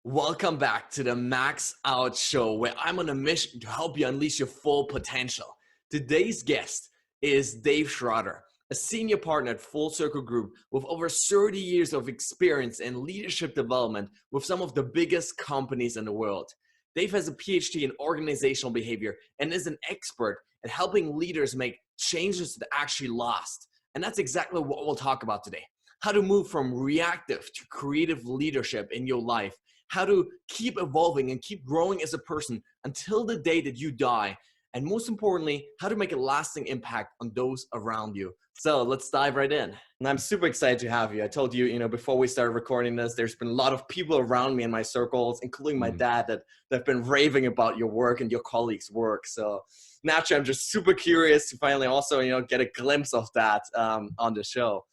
Welcome back to the Max Out Show, where I'm on a mission to help you unleash your full potential. Today's guest is Dave Schrader, a senior partner at Full Circle Group with over 30 years of experience in leadership development with some of the biggest companies in the world. Dave has a PhD in organizational behavior and is an expert at helping leaders make changes that actually last. And that's exactly what we'll talk about today. How to move from reactive to creative leadership in your life, how to keep evolving and keep growing as a person until the day that you die. And most importantly, how to make a lasting impact on those around you. So let's dive right in. And I'm super excited to have you. I told you, before we started recording this, there's been a lot of people around me in my circles, including my dad, that have been raving about your work and your colleagues' work. So naturally, I'm just super curious to finally also, get a glimpse of that on the show.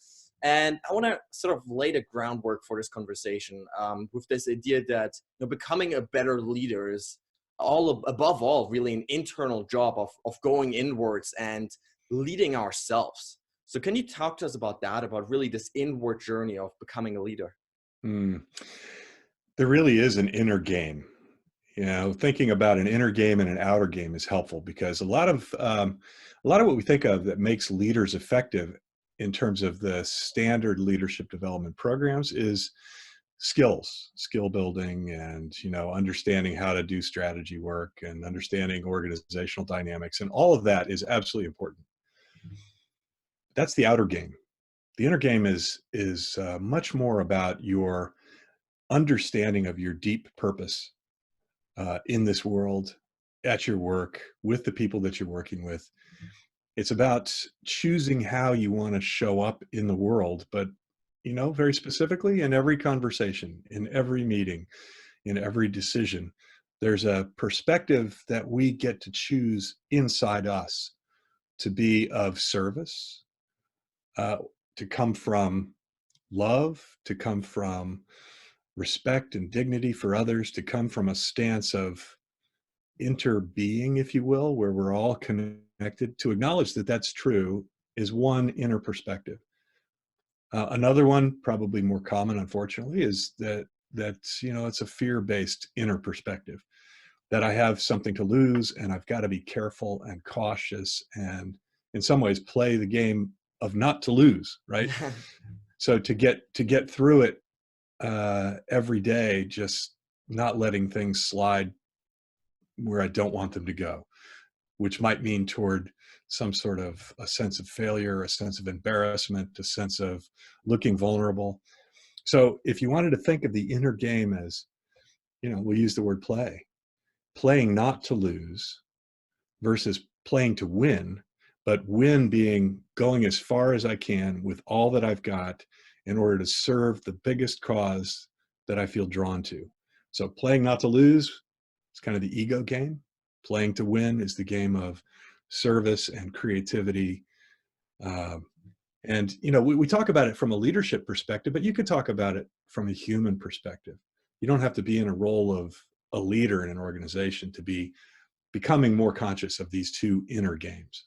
And I want to sort of lay the groundwork for this conversation with this idea that becoming a better leader is above all really an internal job of going inwards and leading ourselves. So can you talk to us about that, about really this inward journey of becoming a leader? Hmm. There really is an inner game. Thinking about an inner game and an outer game is helpful because a lot of what we think of that makes leaders effective in terms of the standard leadership development programs is skill building, and understanding how to do strategy work and understanding organizational dynamics, and all of that is absolutely important. That's the outer game. The inner game is much more about your understanding of your deep purpose in this world, at your work, with the people that you're working with. It's about choosing how you want to show up in the world, but very specifically in every conversation, in every meeting, in every decision, there's a perspective that we get to choose inside us to be of service, uh, to come from love, to come from respect and dignity for others, to come from a stance of interbeing, if you will, where we're all connected. To acknowledge that that's true is one inner perspective. Another one, probably more common, unfortunately, is that it's a fear-based inner perspective, that I have something to lose and I've got to be careful and cautious and in some ways play the game of not to lose, right? So to get through it every day, just not letting things slide where I don't want them to go, which might mean toward some sort of a sense of failure, a sense of embarrassment, a sense of looking vulnerable. So if you wanted to think of the inner game as, we'll use the word playing not to lose versus playing to win, but win being going as far as I can with all that I've got in order to serve the biggest cause that I feel drawn to. So playing not to lose is kind of the ego game. Playing to win is the game of service and creativity. Um, and we talk about it from a leadership perspective, but you could talk about it from a human perspective. You don't have to be in a role of a leader in an organization to be becoming more conscious of these two inner games.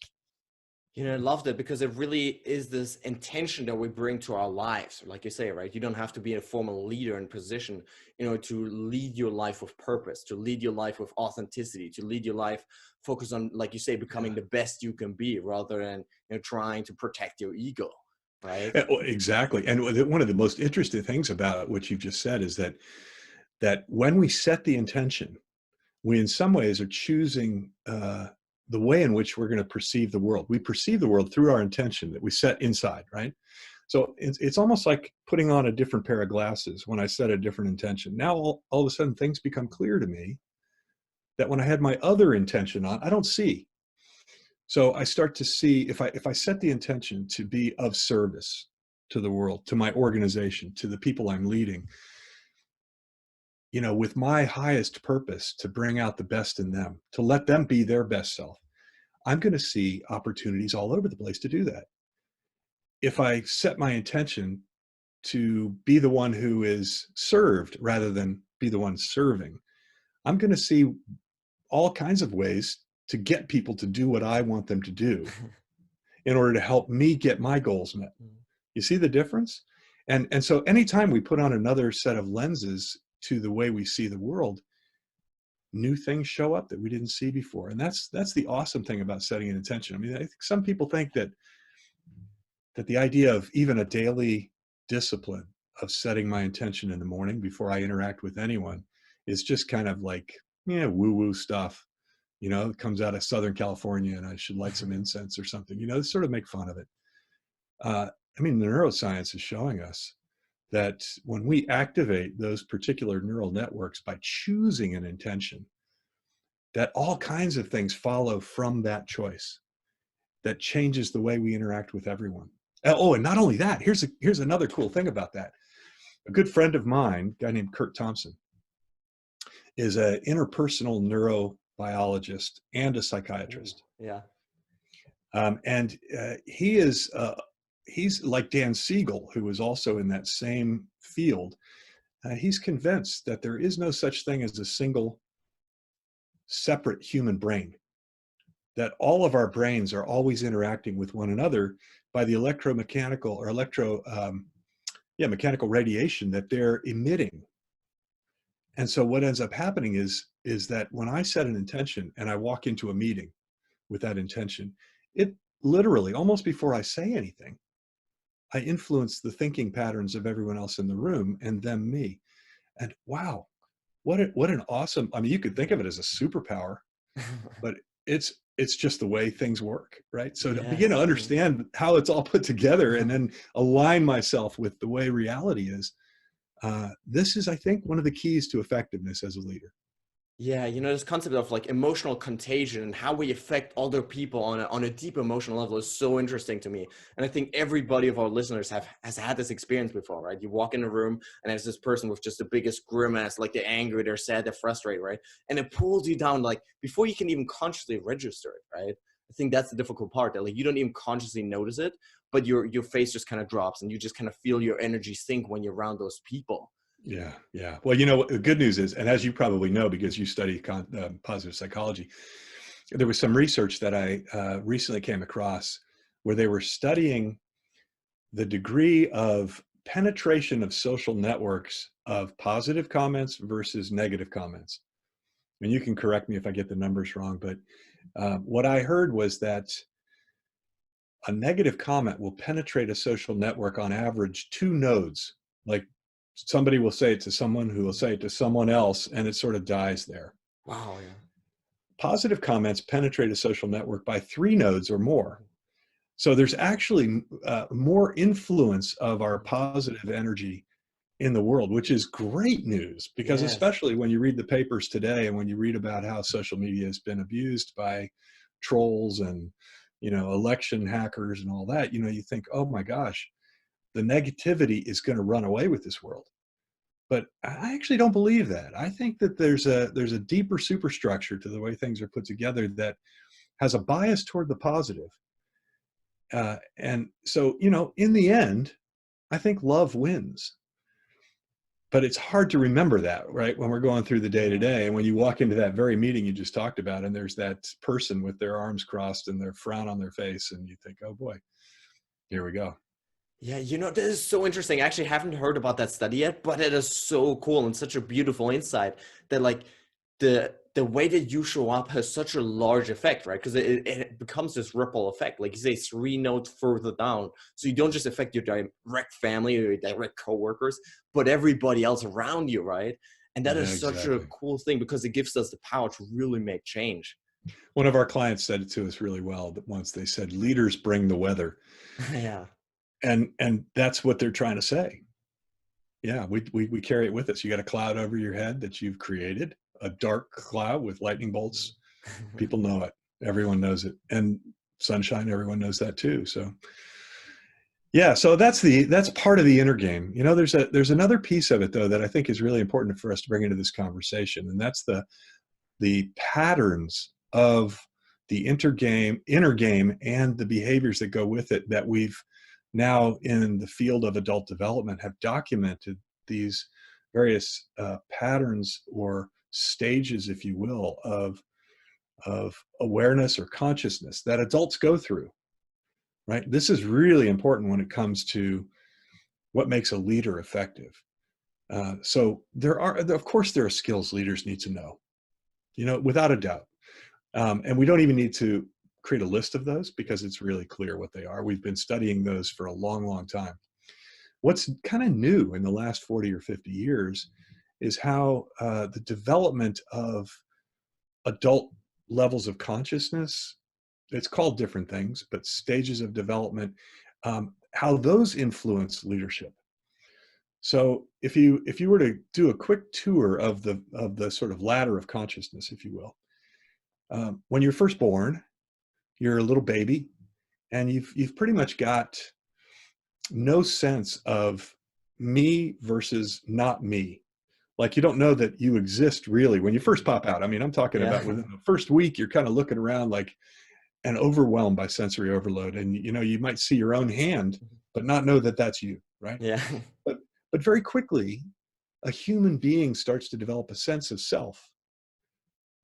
I loved it because it really is this intention that we bring to our lives. Like you say, right? You don't have to be a formal leader in position, to lead your life with purpose, to lead your life with authenticity, to lead your life focus on, like you say, becoming the best you can be rather than, trying to protect your ego, right? Well, exactly. And one of the most interesting things about what you've just said is that when we set the intention, we in some ways are choosing the way in which we're going to perceive the world. We perceive the world through our intention that we set inside, right? So it's almost like putting on a different pair of glasses when I set a different intention. Now all of a sudden things become clear to me that when I had my other intention on, I don't see. So I start to see, if I set the intention to be of service to the world, to my organization, to the people I'm leading, with my highest purpose to bring out the best in them, to let them be their best self, I'm going to see opportunities all over the place to do that. If I set my intention to be the one who is served rather than be the one serving, I'm going to see all kinds of ways to get people to do what I want them to do in order to help me get my goals met. You see the difference? And so anytime we put on another set of lenses to the way we see the world, new things show up that we didn't see before. And that's the awesome thing about setting an intention. I mean, I think some people think that the idea of even a daily discipline of setting my intention in the morning before I interact with anyone is just kind of like, yeah, woo-woo stuff. It comes out of Southern California and I should light some incense or something, sort of make fun of it. I mean, the neuroscience is showing us that when we activate those particular neural networks by choosing an intention, that all kinds of things follow from that choice that changes the way we interact with everyone. Oh, and not only that, here's another cool thing about that. A good friend of mine, a guy named Kurt Thompson, is an interpersonal neurobiologist and a psychiatrist. Ooh, yeah. And he's like Dan Siegel, who was also in that same field. He's convinced that there is no such thing as a single separate human brain, that all of our brains are always interacting with one another by the electromechanical or mechanical radiation that they're emitting. And so what ends up happening is that when I set an intention and I walk into a meeting with that intention, it literally, almost before I say anything, I influence the thinking patterns of everyone else in the room and them me. And wow, what an awesome, I mean, you could think of it as a superpower, but it's just the way things work, right? So to begin to Yes. understand how it's all put together and then align myself with the way reality is, this is, I think, one of the keys to effectiveness as a leader. Yeah, this concept of like emotional contagion and how we affect other people on a deep emotional level is so interesting to me. And I think everybody of our listeners has had this experience before, right? You walk in a room and there's this person with just the biggest grimace, like they're angry, they're sad, they're frustrated, right? And it pulls you down like before you can even consciously register it, right? I think that's the difficult part, that like you don't even consciously notice it, but your face just kind of drops and you just kind of feel your energy sink when you're around those people. Yeah, yeah. Well, the good news is, and as you probably know, because you study positive psychology, there was some research that I recently came across where they were studying the degree of penetration of social networks of positive comments versus negative comments. And you can correct me if I get the numbers wrong, but what I heard was that a negative comment will penetrate a social network on average 2 nodes. Like somebody will say it to someone who will say it to someone else, and it sort of dies there. Wow, yeah. Positive comments penetrate a social network by 3 nodes or more. So there's actually more influence of our positive energy in the world, which is great news, because Yes. especially when you read the papers today and when you read about how social media has been abused by trolls and election hackers and all that, you think, oh my gosh, the negativity is going to run away with this world. But I actually don't believe that. I think that there's a deeper superstructure to the way things are put together that has a bias toward the positive. And so, in the end, I think love wins. But it's hard to remember that, right? When we're going through the day to Yeah. day, and when you walk into that very meeting you just talked about, and there's that person with their arms crossed and their frown on their face, and you think, oh boy, here we go. Yeah, this is so interesting. I actually haven't heard about that study yet, but it is so cool and such a beautiful insight that like the way that you show up has such a large effect, right? Because it becomes this ripple effect. Like you say, 3 notes further down. So you don't just affect your direct family or your direct coworkers, but everybody else around you, right? And that Yeah, is such a exactly. cool thing because it gives us the power to really make change. One of our clients said it to us really well once. They said, leaders bring the weather. Yeah. And that's what they're trying to say. Yeah, we carry it with us. You got a cloud over your head that you've created, a dark cloud with lightning bolts. People know it. Everyone knows it. And sunshine, everyone knows that too. So yeah, so that's part of the inner game. There's another piece of it though that I think is really important for us to bring into this conversation, and that's the patterns of the inner game and the behaviors that go with it, that we've now in the field of adult development have documented these various patterns or stages, if you will, of awareness or consciousness that adults go through, right? This is really important when it comes to what makes a leader effective. So of course, there are skills leaders need to know, without a doubt. And we don't even need to create a list of those because it's really clear what they are. We've been studying those for a long, long time. What's kind of new in the last 40 or 50 years is how the development of adult levels of consciousness, it's called different things, but stages of development, how those influence leadership. So if you were to do a quick tour of the sort of ladder of consciousness, if you will, when you're first born, you're a little baby, and you've pretty much got no sense of me versus not me. Like, you don't know that you exist really when you first pop out. I mean, I'm talking Yeah. about within the first week, you're kind of looking around like and overwhelmed by sensory overload, and you might see your own hand but not know that that's you, right? Yeah. but but very quickly, a human being starts to develop a sense of self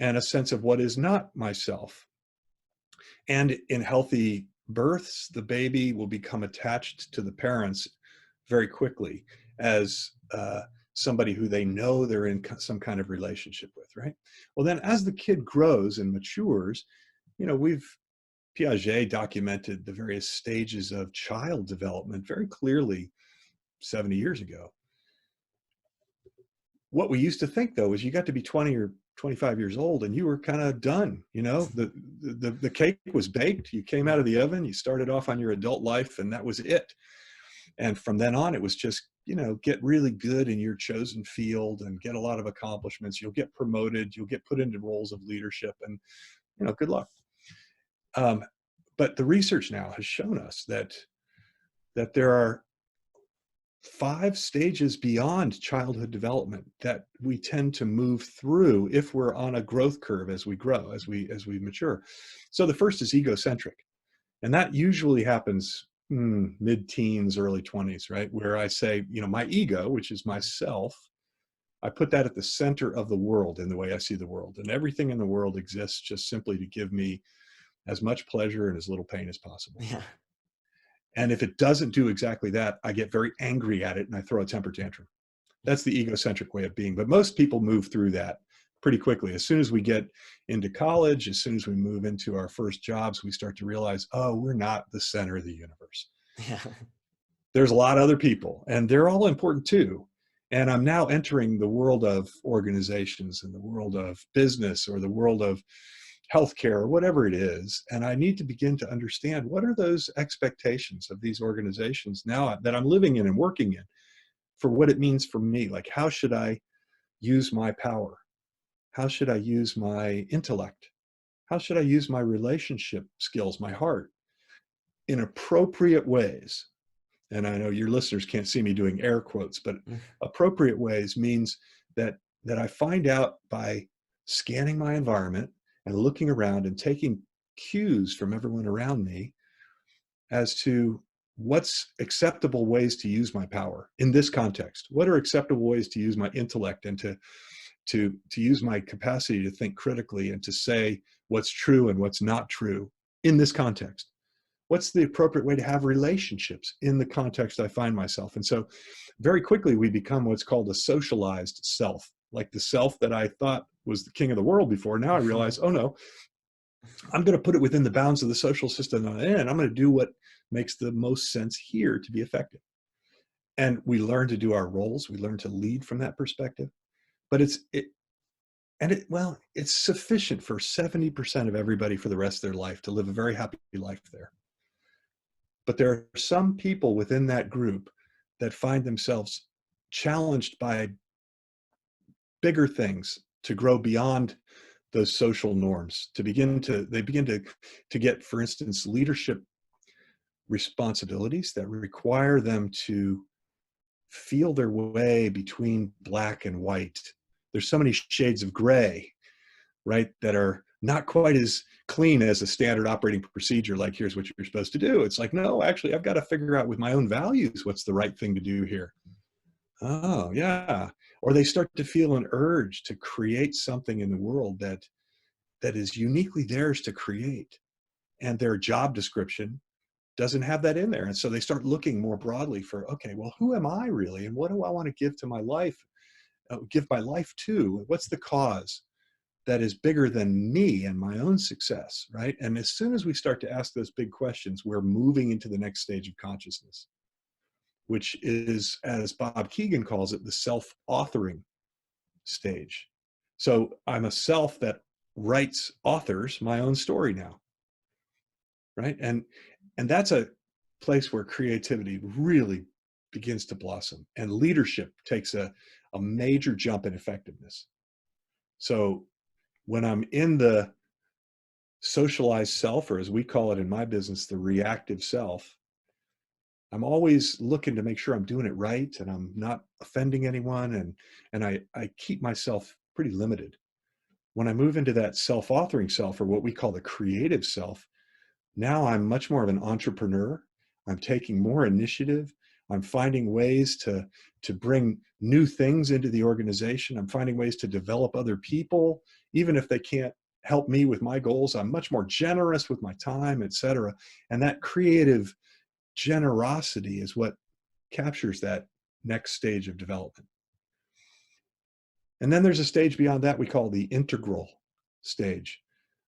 and a sense of what is not myself. And in healthy births, the baby will become attached to the parents very quickly as somebody who they know they're in some kind of relationship with, right? Well, then as the kid grows and matures, we've Piaget documented the various stages of child development very clearly 70 years ago. What we used to think, though, is you got to be 20 or 25 years old and you were kind of done. The cake was baked. You came out of the oven, you started off on your adult life, and that was it. And from then on, it was just, get really good in your chosen field and get a lot of accomplishments. You'll get promoted, you'll get put into roles of leadership, and, good luck. But the research now has shown us that there are 5 stages beyond childhood development that we tend to move through if we're on a growth curve as we grow, as we mature. So the first is egocentric, and that usually happens mid-teens, early 20s, right? Where I say, my ego, which is myself, I put that at the center of the world in the way I see the world, and everything in the world exists just simply to give me as much pleasure and as little pain as possible. Yeah. And if it doesn't do exactly that, I get very angry at it and I throw a temper tantrum. That's the egocentric way of being. But most people move through that pretty quickly. As soon as we get into college, as soon as we move into our first jobs, we start to realize, oh, we're not the center of the universe. Yeah. There's a lot of other people, and they're all important too. And I'm now entering the world of organizations and the world of business or the world of healthcare or whatever it is. And I need to begin to understand, what are those expectations of these organizations now that I'm living in and working in, for what it means for me? Like, how should I use my power? How should I use my intellect? How should I use my relationship skills, my heart, in appropriate ways? And I know your listeners can't see me doing air quotes, but appropriate ways means that I find out by scanning my environment and looking around and taking cues from everyone around me as to what's acceptable ways to use my power in this context. What are acceptable ways to use my intellect and to use my capacity to think critically and to say what's true and what's not true in this context? What's the appropriate way to have relationships in the context I find myself? And so very quickly, we become what's called a socialized self, like the self that I thought was the king of the world before. Now I realize, oh no, I'm going to put it within the bounds of the social system I'm in. I'm going to do what makes the most sense here to be effective. And we learn to do our roles. We learn to lead from that perspective. But it's sufficient for 70% of everybody for the rest of their life to live a very happy life there. But there are some people within that group that find themselves challenged by bigger things to grow beyond those social norms, they begin to get, for instance, leadership responsibilities that require them to feel their way between black and white. There's so many shades of gray, right, that are not quite as clean as a standard operating procedure, like here's what you're supposed to do. It's like, no, actually, I've got to figure out with my own values what's the right thing to do here. Oh, yeah. Or they start to feel an urge to create something in the world that is uniquely theirs to create. And their job description doesn't have that in there. And so they start looking more broadly for, okay, well, who am I really? And what do I want to give to my life, give my life to? What's the cause that is bigger than me and my own success, right? And as soon as we start to ask those big questions, we're moving into the next stage of consciousness, which is, as Bob Keegan calls it, the self-authoring stage. So I'm a self that writes, authors my own story now, right? And that's a place where creativity really begins to blossom, and leadership takes a major jump in effectiveness. So when I'm in the socialized self, or as we call it in my business, the reactive self, I'm always looking to make sure I'm doing it right and I'm not offending anyone, and I keep myself pretty limited. When I move into that self-authoring self, or what we call the creative self, now I'm much more of an entrepreneur. I'm taking more initiative. I'm finding ways to bring new things into the organization. I'm finding ways to develop other people, even if they can't help me with my goals. I'm much more generous with my time, et cetera. And that creative generosity is what captures that next stage of development. And then there's a stage beyond that we call the integral stage,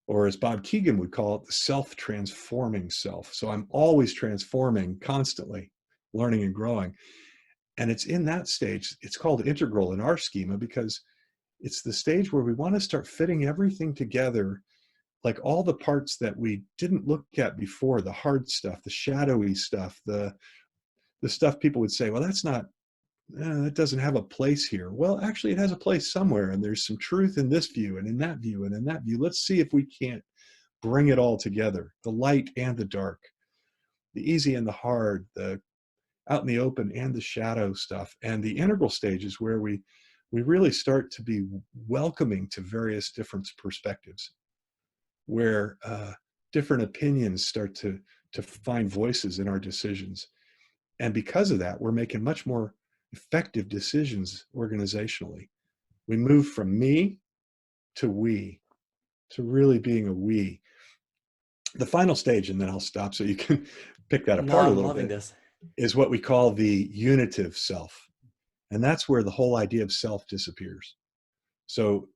or as Bob Keegan would call it, the self-transforming self. So I'm always transforming, constantly learning and growing. And it's in that stage, it's called integral in our schema, because it's the stage where we want to start fitting everything together, like all the parts that we didn't look at before, the hard stuff, the shadowy stuff, the stuff people would say, well, that's not, that doesn't have a place here. Well, actually, it has a place somewhere, and there's some truth in this view and in that view and in that view. Let's see if we can't bring it all together, the light and the dark, the easy and the hard, the out in the open and the shadow stuff. And the integral stage is where we really start to be welcoming to various different perspectives, where different opinions start to find voices in our decisions. And because of that, we're making much more effective decisions organizationally. We move from me to we, to really being a we. The final stage, and then I'll stop so you can pick that No, apart a I'm little loving bit, this. is what we call the unitive self. And that's where the whole idea of self disappears. So,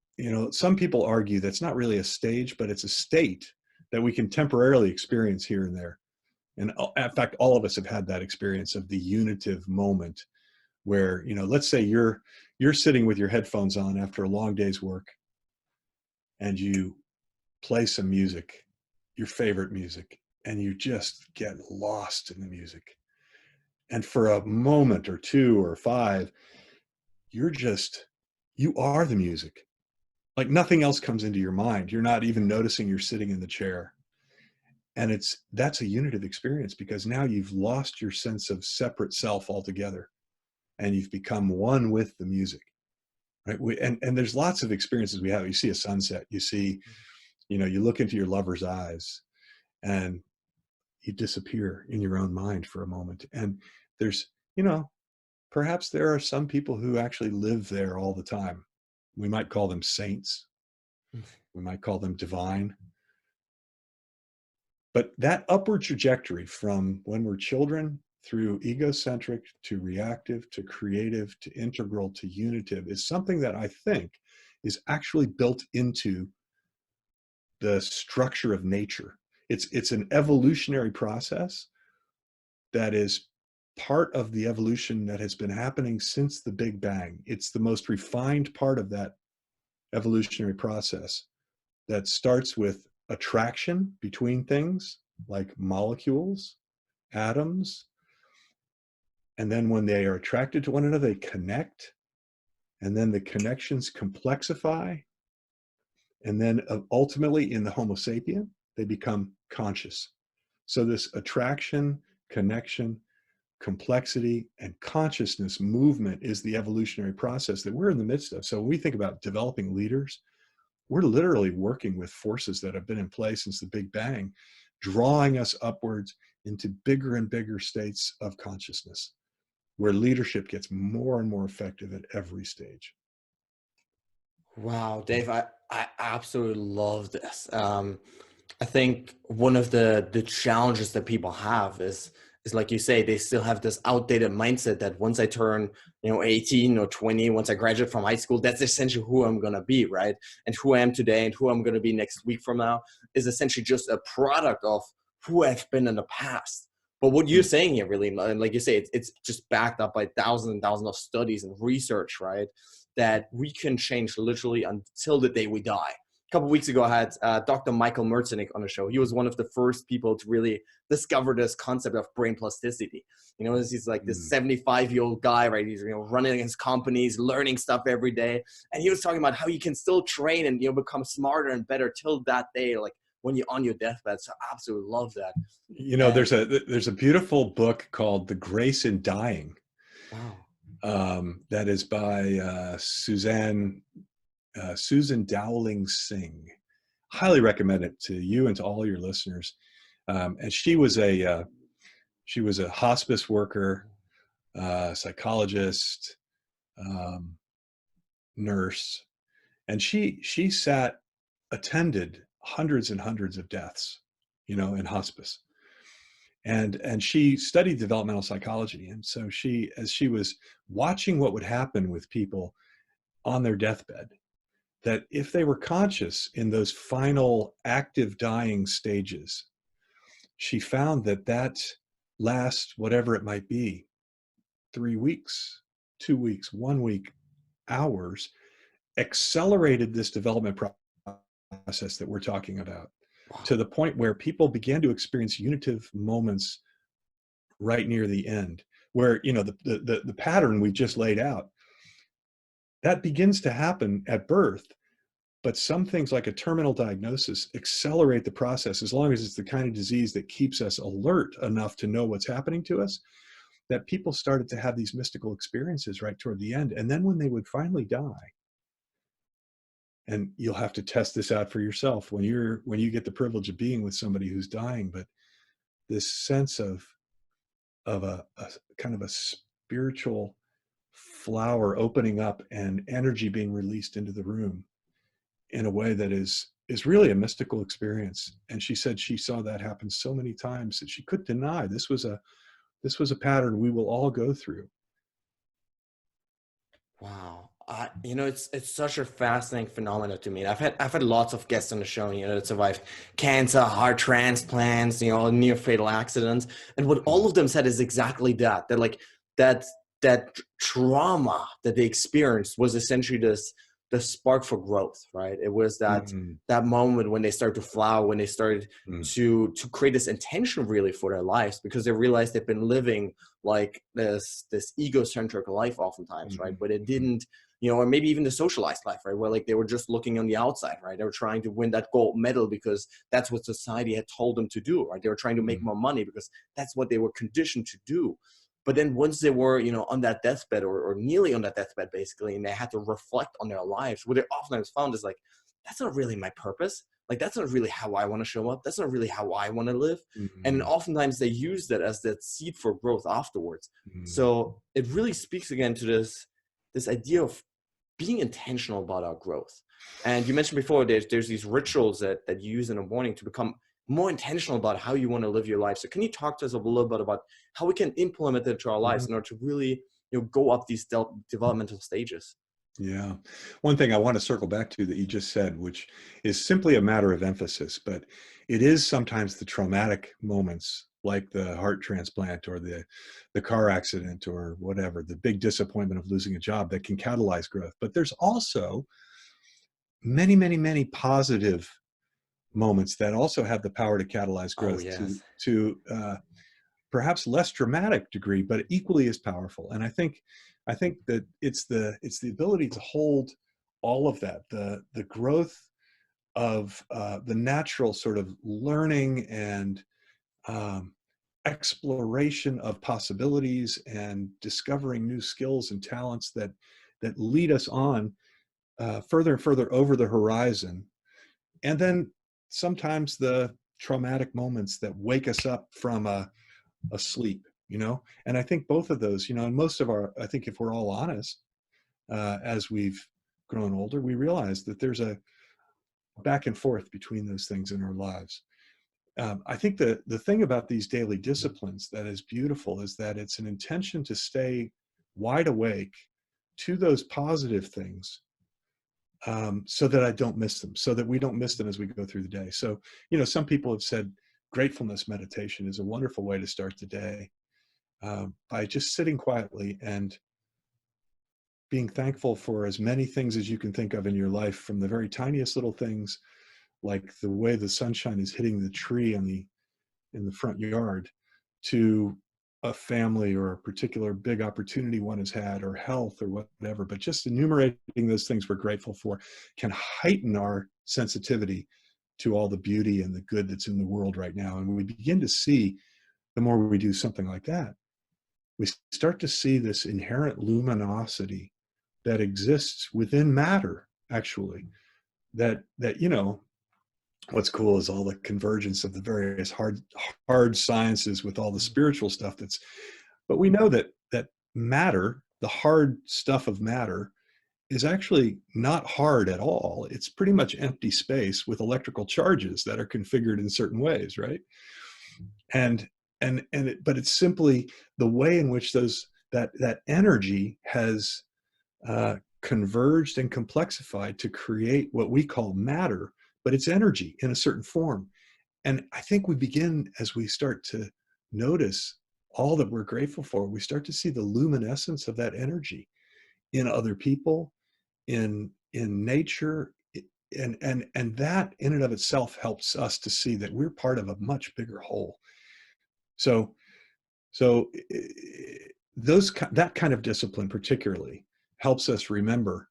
some people argue that's not really a stage, but it's a state that we can temporarily experience here and there. And in fact, all of us have had that experience of the unitive moment where, let's say you're sitting with your headphones on after a long day's work, and you play some music, your favorite music, and you just get lost in the music. And for a moment or two or five, you are the music. Like nothing else comes into your mind. You're not even noticing you're sitting in the chair. And that's a unitive experience, because now you've lost your sense of separate self altogether, and you've become one with the music. Right. And there's lots of experiences we have. You see a sunset, you look into your lover's eyes, and you disappear in your own mind for a moment. And there's, perhaps there are some people who actually live there all the time. We might call them saints. We might call them divine. But that upward trajectory from when we're children through egocentric to reactive to creative to integral to unitive is something that I think is actually built into the structure of nature. It's an evolutionary process that is part of the evolution that has been happening since the Big Bang. It's the most refined part of that evolutionary process that starts with attraction between things like molecules, atoms, and then when they are attracted to one another, they connect, and then the connections complexify, and then ultimately in the Homo sapien, they become conscious. So this attraction, connection, complexity, and consciousness movement is the evolutionary process that we're in the midst of. So when we think about developing leaders, we're literally working with forces that have been in place since the Big Bang, drawing us upwards into bigger and bigger states of consciousness, where leadership gets more and more effective at every stage. Wow, Dave, I absolutely love this. I think one of the challenges that people have is like you say, they still have this outdated mindset that once I turn 18 or 20, once I graduate from high school, that's essentially who I'm gonna be, right? And who I am today and who I'm gonna be next week from now is essentially just a product of who I've been in the past. But what you're Mm. saying here, really, and like you say, it's just backed up by thousands and thousands of studies and research, right? That we can change literally until the day we die. Couple of weeks ago, I had Dr. Michael Merzenich on the show. He was one of the first people to really discover this concept of brain plasticity. He's like this Mm. 75-year-old guy, right? He's running his companies, learning stuff every day, and he was talking about how you can still train and become smarter and better till that day, like when you're on your deathbed. So I absolutely love that. And There's a beautiful book called The Grace in Dying, wow, that is by Susan Dowling Singh. Highly recommend it to you and to all your listeners. And she was a hospice worker, psychologist, um, nurse, and she attended hundreds and hundreds of deaths, in hospice. And she studied developmental psychology. And so as she was watching what would happen with people on their deathbed, that if they were conscious in those final active dying stages, she found that last, whatever it might be, 3 weeks, 2 weeks, 1 week, hours, accelerated this development process that we're talking about, wow, to the point where people began to experience unitive moments right near the end, where the pattern we just laid out, that begins to happen at birth. But some things, like a terminal diagnosis, accelerate the process, as long as it's the kind of disease that keeps us alert enough to know what's happening to us, that people started to have these mystical experiences right toward the end. And then when they would finally die, and you'll have to test this out for yourself when you get the privilege of being with somebody who's dying, but this sense of a kind of a spiritual flower opening up and energy being released into the room in a way that is really a mystical experience. And she said she saw that happen so many times that she couldn't deny this was a pattern we will all go through. wow. It's such a fascinating phenomenon to me. I've had lots of guests on the show, that survived cancer, heart transplants, near fatal accidents, and what all of them said is exactly that. That like that that trauma that they experienced was essentially the spark for growth, right? It was Mm-hmm. that moment when they started to flower, when they started Mm-hmm. to create this intention really for their lives, because they realized they've been living like this egocentric life oftentimes, right? But it Mm-hmm. didn't, or maybe even the socialized life, right? Where like they were just looking on the outside, right? They were trying to win that gold medal because that's what society had told them to do, right? They were trying to make more money because that's what they were conditioned to do. But then once they were, on that deathbed, or nearly on that deathbed, basically, and they had to reflect on their lives, what they oftentimes found is like, that's not really my purpose. Like, that's not really how I want to show up. That's not really how I want to live. And Mm-hmm. oftentimes they use that as that seed for growth afterwards. Mm-hmm. So it really speaks again to this idea of being intentional about our growth. And you mentioned before, there's these rituals that you use in the morning to become more intentional about how you want to live your life. So can you talk to us a little bit about how we can implement it into our lives in order to really go up these developmental stages? Yeah. One thing I want to circle back to that you just said, which is simply a matter of emphasis, but it is sometimes the traumatic moments, like the heart transplant or the car accident or whatever, the big disappointment of losing a job, that can catalyze growth. But there's also many, many, many positive moments that also have the power to catalyze Oh, growth yes. to perhaps less dramatic degree, but equally as powerful. And I think that it's the ability to hold all of that, the growth of the natural sort of learning and um, exploration of possibilities and discovering new skills and talents that lead us on further and further over the horizon. And then sometimes the traumatic moments that wake us up from a sleep. And I think both of those, and most of I think if we're all honest, as we've grown older, we realize that there's a back and forth between those things in our lives. I think the thing about these daily disciplines that is beautiful is that it's an intention to stay wide awake to those positive things, so that I don't miss them, so that we don't miss them as we go through the day. So, some people have said gratefulness meditation is a wonderful way to start the day, by just sitting quietly and being thankful for as many things as you can think of in your life, from the very tiniest little things, like the way the sunshine is hitting the tree in the front yard, to a family or a particular big opportunity one has had, or health or whatever. But just enumerating those things we're grateful for can heighten our sensitivity to all the beauty and the good that's in the world right now. And we begin to see, the more we do something like that, we start to see this inherent luminosity that exists within matter, actually. That what's cool is all the convergence of the various hard sciences with all the spiritual stuff but we know that matter, the hard stuff of matter, is actually not hard at all. It's pretty much empty space with electrical charges that are configured in certain ways, right? And but it's simply the way in which that energy has converged and complexified to create what we call matter, but it's energy in a certain form. And I think we begin, as we start to notice all that we're grateful for, we start to see the luminescence of that energy in other people, in nature, and that in and of itself helps us to see that we're part of a much bigger whole. So that kind of discipline particularly helps us remember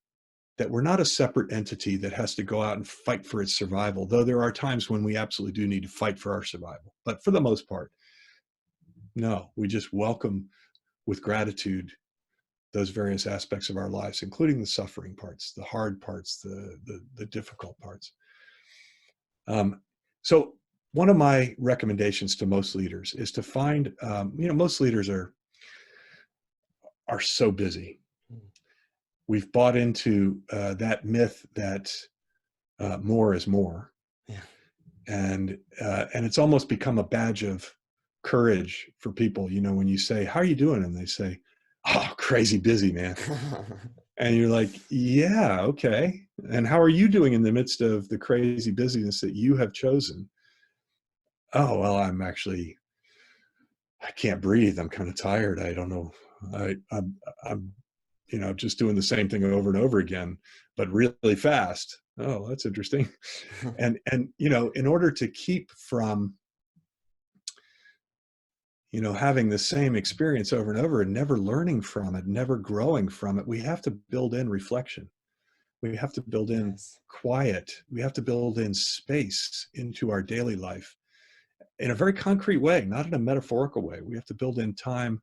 that we're not a separate entity that has to go out and fight for its survival, though there are times when we absolutely do need to fight for our survival. But for the most part, no, we just welcome with gratitude those various aspects of our lives, including the suffering parts, the hard parts, the difficult parts. So one of my recommendations to most leaders is to find, most leaders are so busy. We've bought into that myth that more is more. Yeah. And it's almost become a badge of courage for people. When you say, "How are you doing?" and they say, "Oh, crazy busy, man." And you're like, "Yeah, okay. And how are you doing in the midst of the crazy busyness that you have chosen?" "Oh, well, I can't breathe. I'm kind of tired. I don't know. I'm just doing the same thing over and over again, but really fast." "Oh, that's interesting." And in order to keep from having the same experience over and over and never learning from it, never growing from it, we have to build in reflection. We have to build in Yes. quiet. We have to build in space into our daily life in a very concrete way, not in a metaphorical way. We have to build in time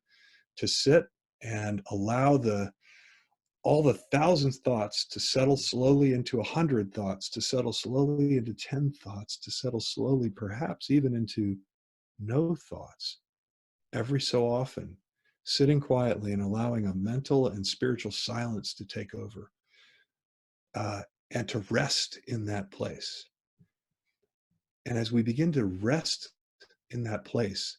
to sit and allow all the thousand thoughts to settle slowly into 100 thoughts, to settle slowly into 10 thoughts, to settle slowly, perhaps even into no thoughts. Every so often, sitting quietly and allowing a mental and spiritual silence to take over, and to rest in that place. And as we begin to rest in that place,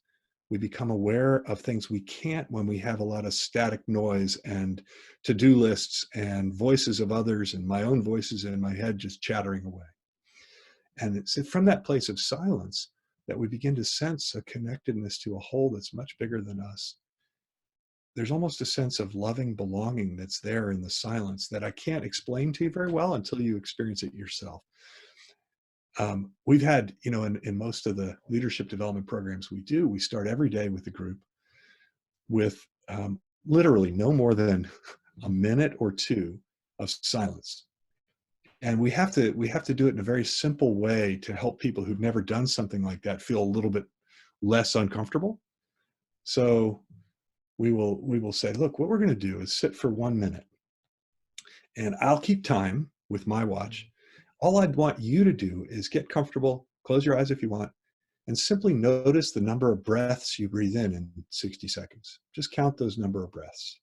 we become aware of things we can't when we have a lot of static noise and to-do lists and voices of others and my own voices in my head just chattering away. And it's from that place of silence that we begin to sense a connectedness to a whole that's much bigger than us. There's almost a sense of loving belonging that's there in the silence that I can't explain to you very well until you experience it yourself. We've had, in most of the leadership development programs we start every day with the group with literally no more than a minute or two of silence. And we have to do it in a very simple way to help people who've never done something like that feel a little bit less uncomfortable. So we will say, "Look, what we're going to do is sit for 1 minute, and I'll keep time with my watch. All I'd want you to do is get comfortable, close your eyes if you want, and simply notice the number of breaths you breathe in 60 seconds. Just count those number of breaths.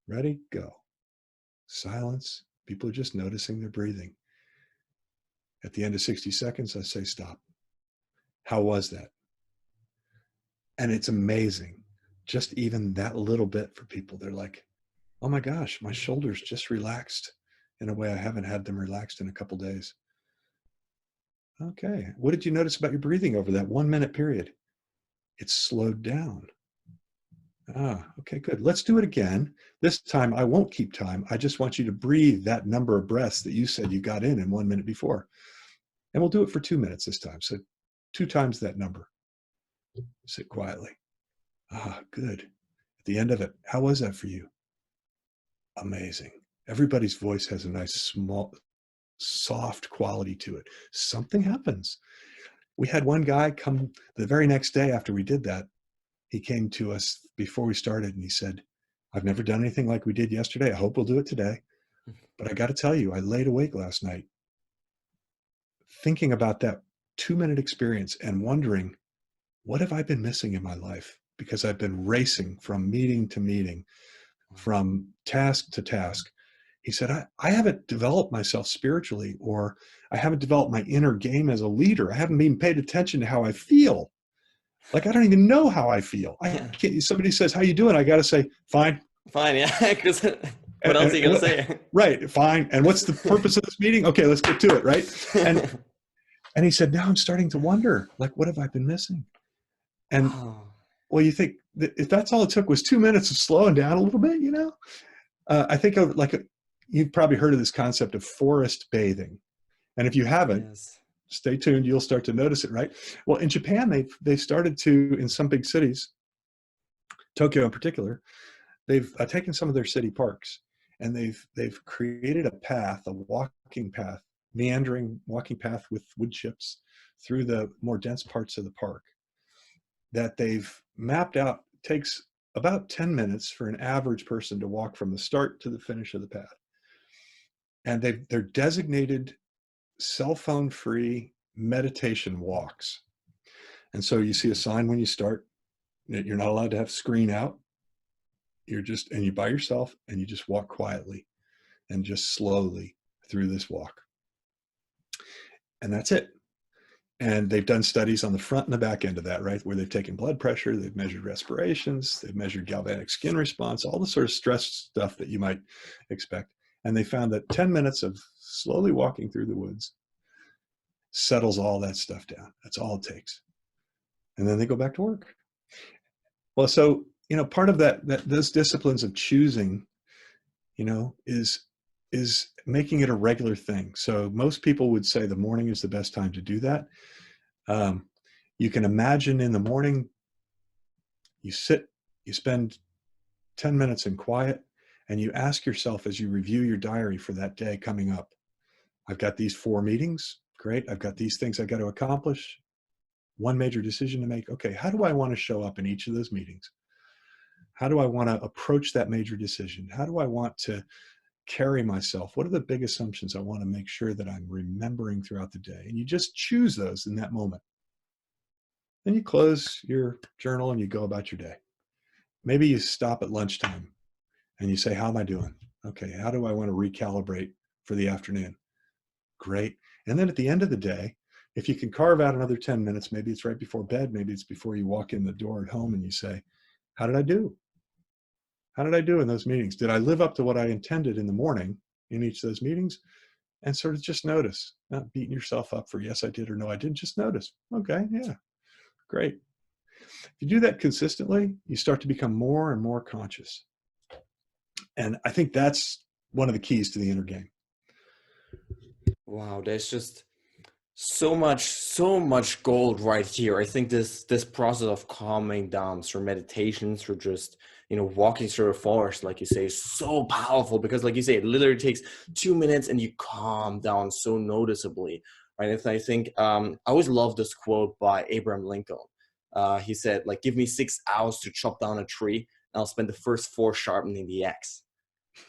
Ready? Go." Silence. People are just noticing their breathing. At the end of 60 seconds, I say stop. How was that? And it's amazing. Just even that little bit for people. They're like, oh my gosh, my shoulders just relaxed in a way I haven't had them relaxed in a couple days. Okay. What did you notice about your breathing over that 1 minute period? It's slowed down. Ah, okay, good. Let's do it again. This time I won't keep time. I just want you to breathe that number of breaths that you said you got in 1 minute before. And we'll do it for 2 minutes this time. So 2 times that number. Sit quietly. Ah, good. At the end of it, how was that for you? Amazing. Everybody's voice has a nice, small, soft quality to it. Something happens. We had one guy come the very next day after we did that. He came to us before we started and he said, I've never done anything like we did yesterday. I hope we'll do it today. But I got to tell you, I laid awake last night thinking about that 2 minute experience and wondering, what have I been missing in my life? Because I've been racing from meeting to meeting, from task to task. He said, I haven't developed myself spiritually, or I haven't developed my inner game as a leader. I haven't even paid attention to how I feel. Like, I don't even know how I feel. I Yeah. can't, somebody says, how you doing? I got to say, fine. Fine, yeah. Because what else are you gonna say? Right, fine. And what's the purpose of this meeting? Okay, let's get to it, right? And he said, now I'm starting to wonder, like, what have I been missing? And Wow. well, you think that if that's all it took was 2 minutes of slowing down a little bit, I think of you've probably heard of this concept of forest bathing. And if you haven't, Yes. stay tuned. You'll start to notice it, right? Well, in Japan, they've started to, in some big cities, Tokyo in particular, they've taken some of their city parks and they've created a path, a walking path, meandering walking path with wood chips through the more dense parts of the park that they've mapped out. Takes about 10 minutes for an average person to walk from the start to the finish of the path. And they're designated cell phone free meditation walks. And so you see a sign when you start that you're not allowed to have screen out. And you by yourself and you just walk quietly and just slowly through this walk. And that's it. And they've done studies on the front and the back end of that, right? Where they've taken blood pressure, they've measured respirations, they've measured galvanic skin response, all the sort of stress stuff that you might expect. And they found that 10 minutes of slowly walking through the woods settles all that stuff down. That's all it takes. And then they go back to work. Well, so, part of that those disciplines of choosing, is making it a regular thing. So most people would say the morning is the best time to do that. You can imagine in the morning, you sit, you spend 10 minutes in quiet, and you ask yourself as you review your diary for that day coming up, I've got these 4 meetings. Great. I've got these things I got to accomplish. One major decision to make. Okay, how do I want to show up in each of those meetings? How do I want to approach that major decision? How do I want to carry myself? What are the big assumptions I want to make sure that I'm remembering throughout the day? And you just choose those in that moment. Then you close your journal and you go about your day. Maybe you stop at lunchtime and you say, how am I doing? Okay, how do I want to recalibrate for the afternoon? Great. And then at the end of the day, if you can carve out another 10 minutes, maybe it's right before bed, maybe it's before you walk in the door at home, and you say, how did I do? How did I do in those meetings? Did I live up to what I intended in the morning in each of those meetings? And sort of just notice, not beating yourself up for yes, I did or no, I didn't. Just notice. Okay, yeah, great. If you do that consistently, you start to become more and more conscious. And I think that's one of the keys to the inner game. Wow, there's just so much gold right here. I think this process of calming down through meditation, through just walking through a forest, like you say, is so powerful, because like you say, it literally takes 2 minutes and you calm down so noticeably, right? And I think I always love this quote by Abraham Lincoln. He said, like, give me 6 hours to chop down a tree, and I'll spend the first 4 sharpening the axe.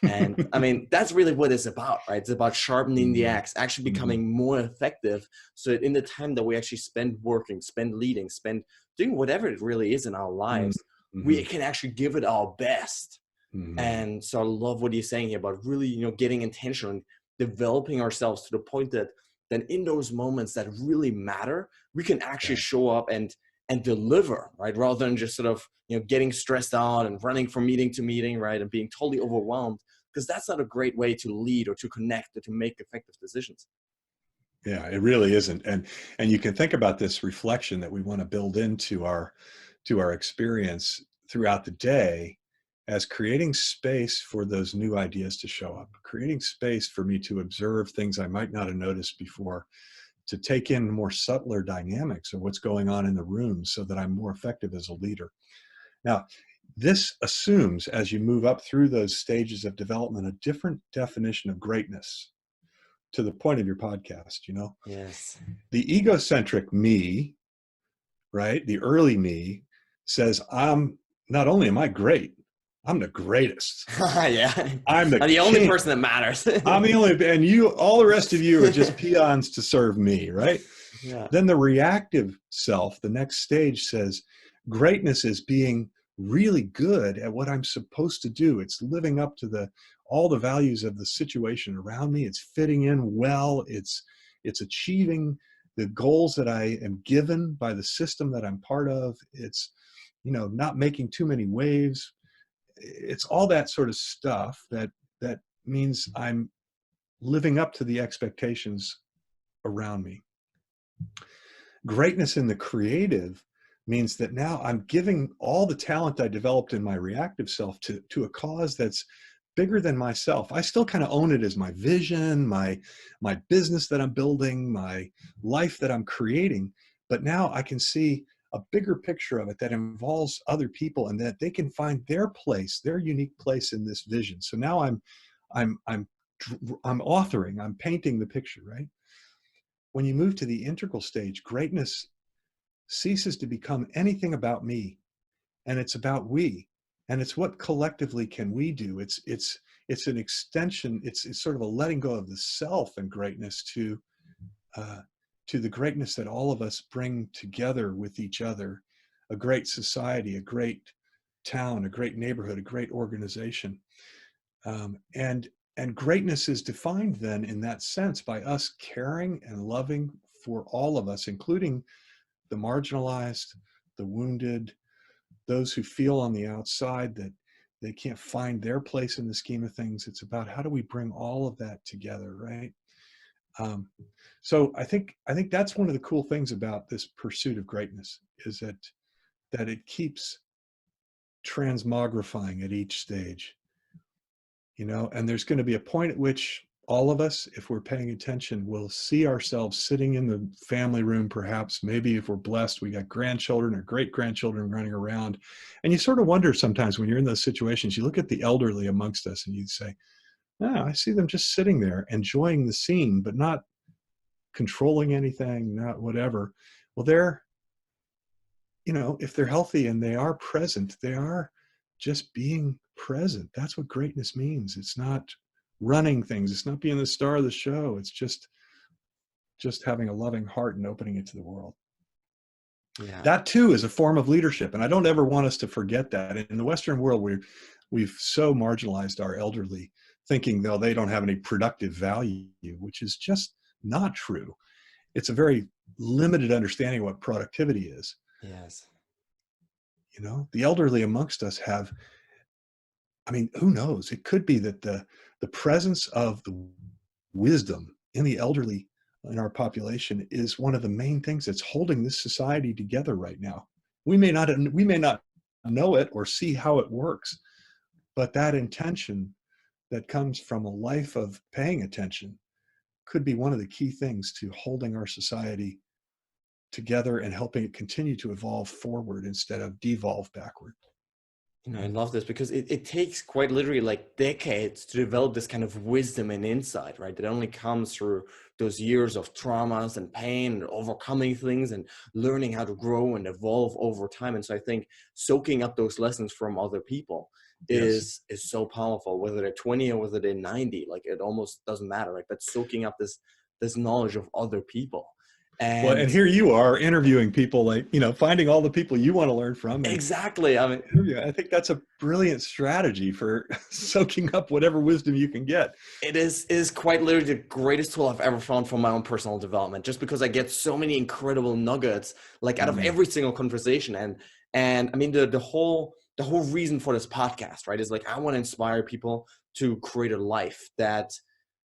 And I mean, that's really what it's about, right? It's about sharpening the axe, actually becoming more effective. So that in the time that we actually spend working, spend leading, spend doing whatever it really is in our lives, we can actually give it our best. And so I love what you're saying here about really, getting intentional and developing ourselves to the point that then in those moments that really matter, we can actually Yeah. show up and deliver, right? Rather than just sort of, getting stressed out and running from meeting to meeting, right? And being totally overwhelmed, because that's not a great way to lead or to connect or to make effective decisions. Yeah, it really isn't. And you can think about this reflection that we want to build into our experience throughout the day as creating space for those new ideas to show up, creating space for me to observe things I might not have noticed before, to take in more subtler dynamics of what's going on in the room so that I'm more effective as a leader. Now, this assumes as you move up through those stages of development, a different definition of greatness to the point of your podcast, Yes. the egocentric me, right? The early me says, not only am I great, I'm the greatest. Yeah. I'm the I'm the only king. person that matters. I'm the only, and all the rest of you are just peons to serve me, right? Yeah. Then the reactive self, the next stage says, greatness is being really good at what I'm supposed to do. It's living up to all the values of the situation around me. It's fitting in well. It's achieving the goals that I am given by the system that I'm part of. It's, not making too many waves. It's all that sort of stuff that means I'm living up to the expectations around me. Greatness in the creative means that now I'm giving all the talent I developed in my reactive self to a cause that's bigger than myself. I still kind of own it as my vision, my business that I'm building, my life that I'm creating, but now I can see a bigger picture of it that involves other people and that they can find their place, their unique place in this vision. So now I'm authoring, I'm painting the picture, right? When you move to the integral stage, greatness ceases to become anything about me, and it's about we, and it's what collectively can we do. It's an extension. It's sort of a letting go of the self and greatness to the greatness that all of us bring together with each other, a great society, a great town, a great neighborhood, a great organization. And greatness is defined then in that sense by us caring and loving for all of us, including the marginalized, the wounded, those who feel on the outside that they can't find their place in the scheme of things. It's about how do we bring all of that together, right? So I think that's one of the cool things about this pursuit of greatness is that it keeps transmogrifying at each stage. And there's going to be a point at which all of us, if we're paying attention, will see ourselves sitting in the family room, perhaps, maybe if we're blessed, we got grandchildren or great grandchildren running around. And you sort of wonder sometimes when you're in those situations, you look at the elderly amongst us and you say, oh, I see them just sitting there enjoying the scene, but not controlling anything, not whatever. Well, if they're healthy and they are present, they are just being present. That's what greatness means. It's not running things. It's not being the star of the show. It's just having a loving heart and opening it to the world. Yeah. That too is a form of leadership. And I don't ever want us to forget that. In the Western world, we've so marginalized our elderly, thinking though they don't have any productive value, which is just not true. It's a very limited understanding of what productivity is. Yes. The elderly amongst us have, who knows? It could be that the presence of the wisdom in the elderly in our population is one of the main things that's holding this society together right now. We may not know it or see how it works, but that intention that comes from a life of paying attention could be one of the key things to holding our society together and helping it continue to evolve forward instead of devolve backward. I love this because it takes quite literally like decades to develop this kind of wisdom and insight, right? That only comes through those years of traumas and pain and overcoming things and learning how to grow and evolve over time. And so I think soaking up those lessons from other people Yes. is so powerful, whether they're 20 or whether they're 90, like it almost doesn't matter, right? But soaking up this knowledge of other people. Well, and And here you are interviewing people, like, finding all the people you want to learn from and exactly, I mean, interview. I think that's a brilliant strategy for soaking up whatever wisdom you can get. it is quite literally the greatest tool I've ever found for my own personal development, just because I get so many incredible nuggets like out of Mm, every single conversation. And I mean the whole reason for this podcast, right, is like I want to inspire people to create a life that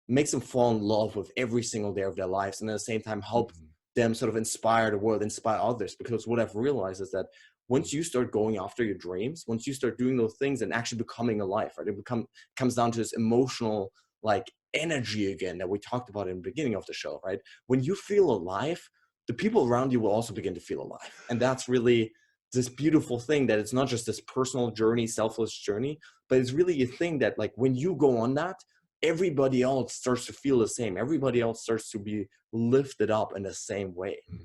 makes them fall in love with every single day of their lives, and at the same time help mm, them sort of inspire the world, inspire others. Because what I've realized is that once you start going after your dreams, once you start doing those things and actually becoming alive, right, comes down to this emotional like energy again that we talked about in the beginning of the show, right? When you feel alive, the people around you will also begin to feel alive. And that's really this beautiful thing, that it's not just this personal journey, selfless journey, but it's really a thing that like when you go on that, everybody else starts to feel the same. Everybody else starts to be lifted up in the same way. mm.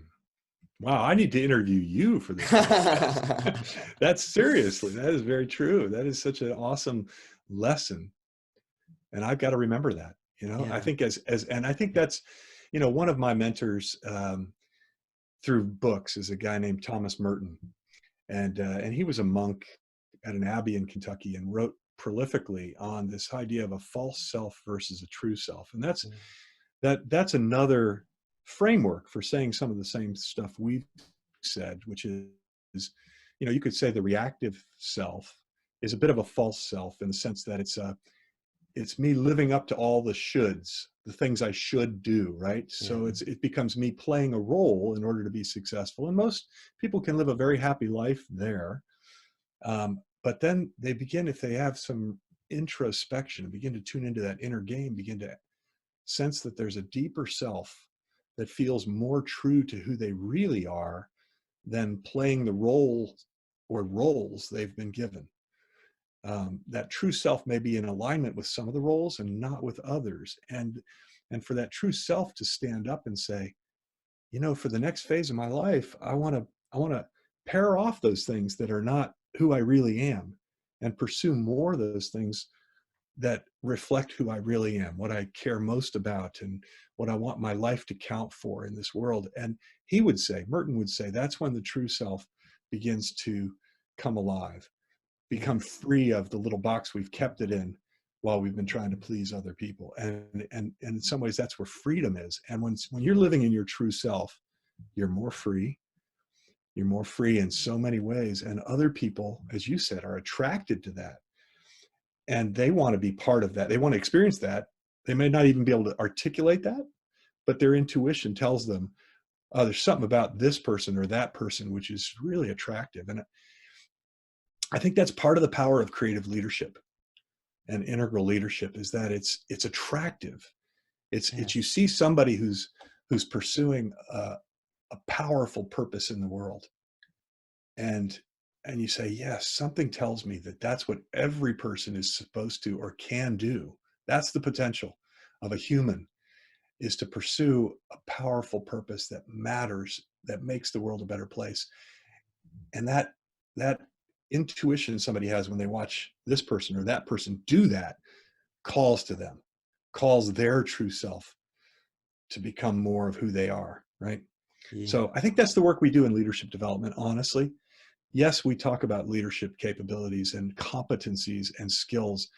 Wow, I need to interview you for this podcast. That's seriously, that is very true. That is such an awesome lesson. And I've got to remember that, I Yeah. think and I think that's, one of my mentors, through books is a guy named Thomas Merton. And he was a monk at an abbey in Kentucky and wrote prolifically on this idea of a false self versus a true self. And that's another framework for saying some of the same stuff we've said, which is, you could say the reactive self is a bit of a false self in the sense that it's me living up to all the shoulds, the things I should do, right? Yeah. So it becomes me playing a role in order to be successful. And most people can live a very happy life there. But then they begin, if they have some introspection, begin to tune into that inner game, begin to sense that there's a deeper self that feels more true to who they really are than playing the role or roles they've been given. That true self may be in alignment with some of the roles and not with others. And for that true self to stand up and say, for the next phase of my life, I want to pair off those things that are not who I really am and pursue more of those things that reflect who I really am, what I care most about, and what I want my life to count for in this world. And Merton would say, that's when the true self begins to come alive, become Yes. free of the little box we've kept it in while we've been trying to please other people. And in some ways, that's where freedom is. And when you're living in your true self, you're more free. You're more free in so many ways. And other people, as you said, are attracted to that. And they want to be part of that. They want to experience that. They may not even be able to articulate that, but their intuition tells them, oh, there's something about this person or that person which is really attractive. And I think that's part of the power of creative leadership and integral leadership, is that it's attractive. It's you Yes. see somebody who's pursuing a powerful purpose in the world, and you say, yes, something tells me that that's what every person is supposed to or can do. That's the potential of a human, is to pursue a powerful purpose that matters, that makes the world a better place. And that intuition somebody has when they watch this person or that person do that calls to them, calls their true self to become more of who they are, right? Yeah. So I think that's the work we do in leadership development, honestly. Yes, we talk about leadership capabilities and competencies and skills.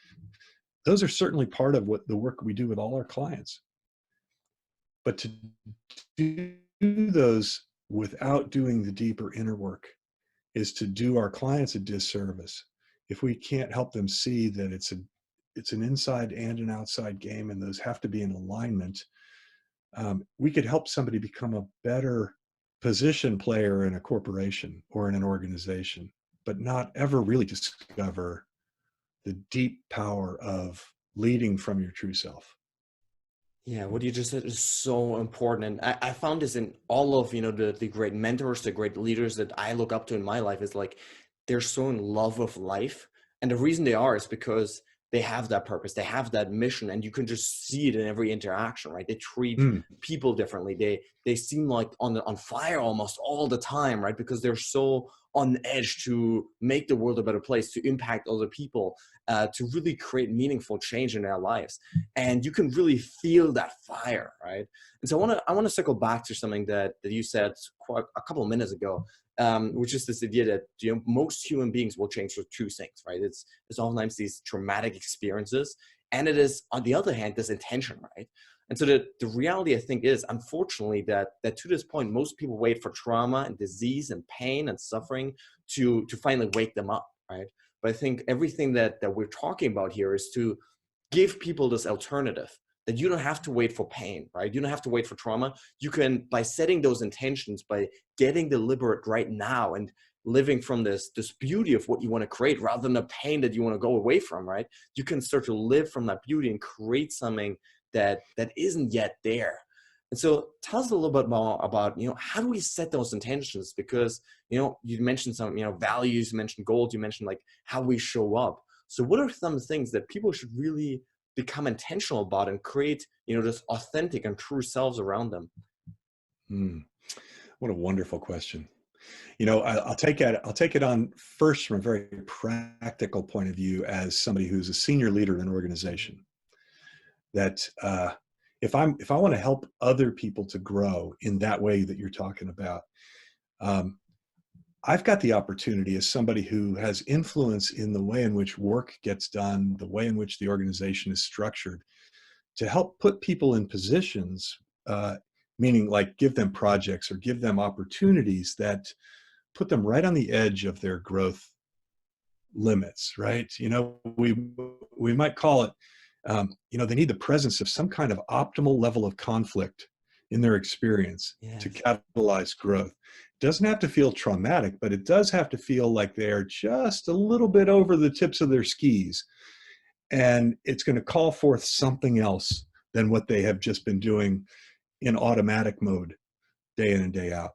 Those are certainly part of what the work we do with all our clients. But to do those without doing the deeper inner work is to do our clients a disservice. If we can't help them see that it's an inside and an outside game, and those have to be in alignment, we could help somebody become a better position player in a corporation or in an organization, but not ever really discover the deep power of leading from your true self. Yeah, what you just said is so important. And I found this in all of, the great mentors, the great leaders that I look up to in my life, is like they're so in love with life. And the reason they are is because they have that purpose, they have that mission, and you can just see it in every interaction, right? They treat Mm, people differently. They seem like on fire almost all the time, right? Because they're so on edge to make the world a better place, to impact other people, to really create meaningful change in their lives. And you can really feel that fire, right? And so I want to circle back to something that you said quite a couple of minutes ago, which is this idea that most human beings will change for two things, right? It's oftentimes these traumatic experiences, and it is, on the other hand, this intention, right? And so the reality, I think, is unfortunately that to this point, most people wait for trauma and disease and pain and suffering to finally wake them up, right? But I think everything that we're talking about here is to give people this alternative, that you don't have to wait for pain, right? You don't have to wait for trauma. You can, by setting those intentions, by getting deliberate right now and living from this beauty of what you want to create rather than the pain that you want to go away from, right? You can start to live from that beauty and create something that isn't yet there. And so tell us a little bit more about, how do we set those intentions? Because, you mentioned some, values, you mentioned goals, you mentioned like how we show up. So what are some things that people should really become intentional about and create, this authentic and true selves around them? mm. What a wonderful question. I'll take it on first from a very practical point of view as somebody who's a senior leader in an organization. That if I want to help other people to grow in that way that you're talking about, um, I've got the opportunity as somebody who has influence in the way in which work gets done, the way in which the organization is structured, to help put people in positions, meaning like give them projects or give them opportunities that put them right on the edge of their growth limits, right? We might call it, they need the presence of some kind of optimal level of conflict in their experience to Yes. catalyze growth. It doesn't have to feel traumatic, but it does have to feel like they're just a little bit over the tips of their skis. And it's going to call forth something else than what they have just been doing in automatic mode day in and day out.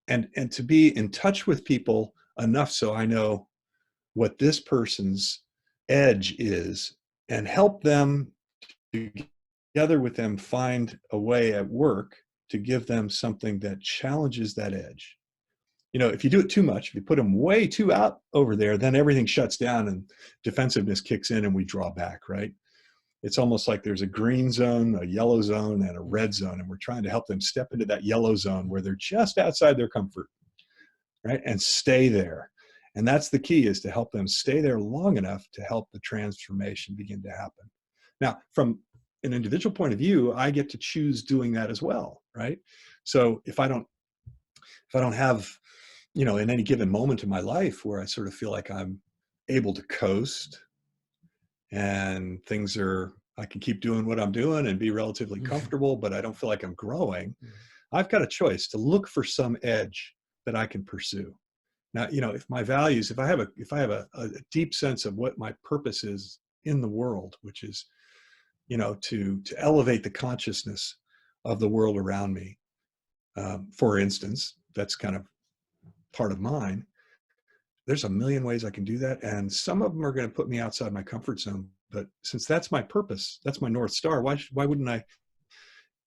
And to be in touch with people enough so I know what this person's edge is and help them, together with them, find a way at work to give them something that challenges that edge. If you do it too much, if you put them way too out over there, then everything shuts down and defensiveness kicks in and we draw back, right? It's almost like there's a green zone, a yellow zone, and a red zone, and we're trying to help them step into that yellow zone where they're just outside their comfort, right? And stay there. And that's the key, is to help them stay there long enough to help the transformation begin to happen. Now, from an individual point of view, I get to choose doing that as well, right? So if I don't have, in any given moment in my life where I sort of feel like I'm able to coast and I can keep doing what I'm doing and be relatively comfortable, but I don't feel like I'm growing, I've got a choice to look for some edge that I can pursue. Now, if my values, if I have a deep sense of what my purpose is in the world, which is, to elevate the consciousness of the world around me, for instance, that's kind of part of mine. There's a million ways I can do that, and some of them are going to put me outside my comfort zone. But since that's my purpose, that's my North Star, why wouldn't I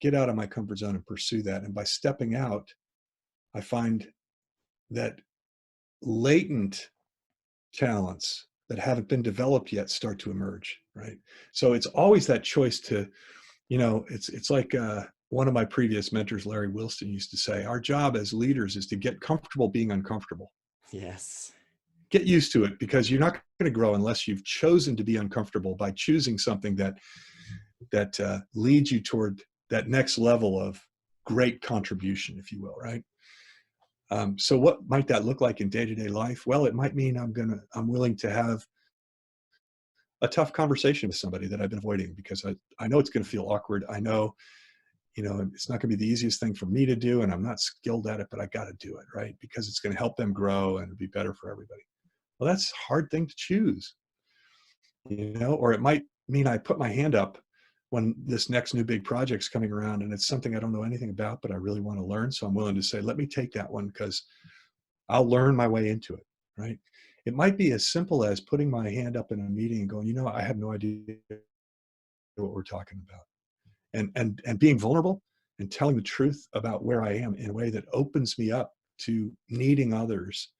get out of my comfort zone and pursue that? And by stepping out, I find that latent talents that haven't been developed yet start to emerge, right? So it's always that choice to, it's like one of my previous mentors, Larry Wilson, used to say, our job as leaders is to get comfortable being uncomfortable. Yes. Get used to it, because you're not going to grow unless you've chosen to be uncomfortable by choosing something that leads you toward that next level of great contribution, if you will, right? So what might that look like in day-to-day life? Well, it might mean I'm willing to have a tough conversation with somebody that I've been avoiding, because I know it's going to feel awkward. I know, it's not going to be the easiest thing for me to do, and I'm not skilled at it, but I got to do it, right? Because it's going to help them grow and be better for everybody. Well, that's a hard thing to choose, or it might mean I put my hand up when this next new big project's coming around and it's something I don't know anything about, but I really want to learn. So I'm willing to say, let me take that one because I'll learn my way into it, right? It might be as simple as putting my hand up in a meeting and going, I have no idea what we're talking about. And being vulnerable and telling the truth about where I am in a way that opens me up to needing others.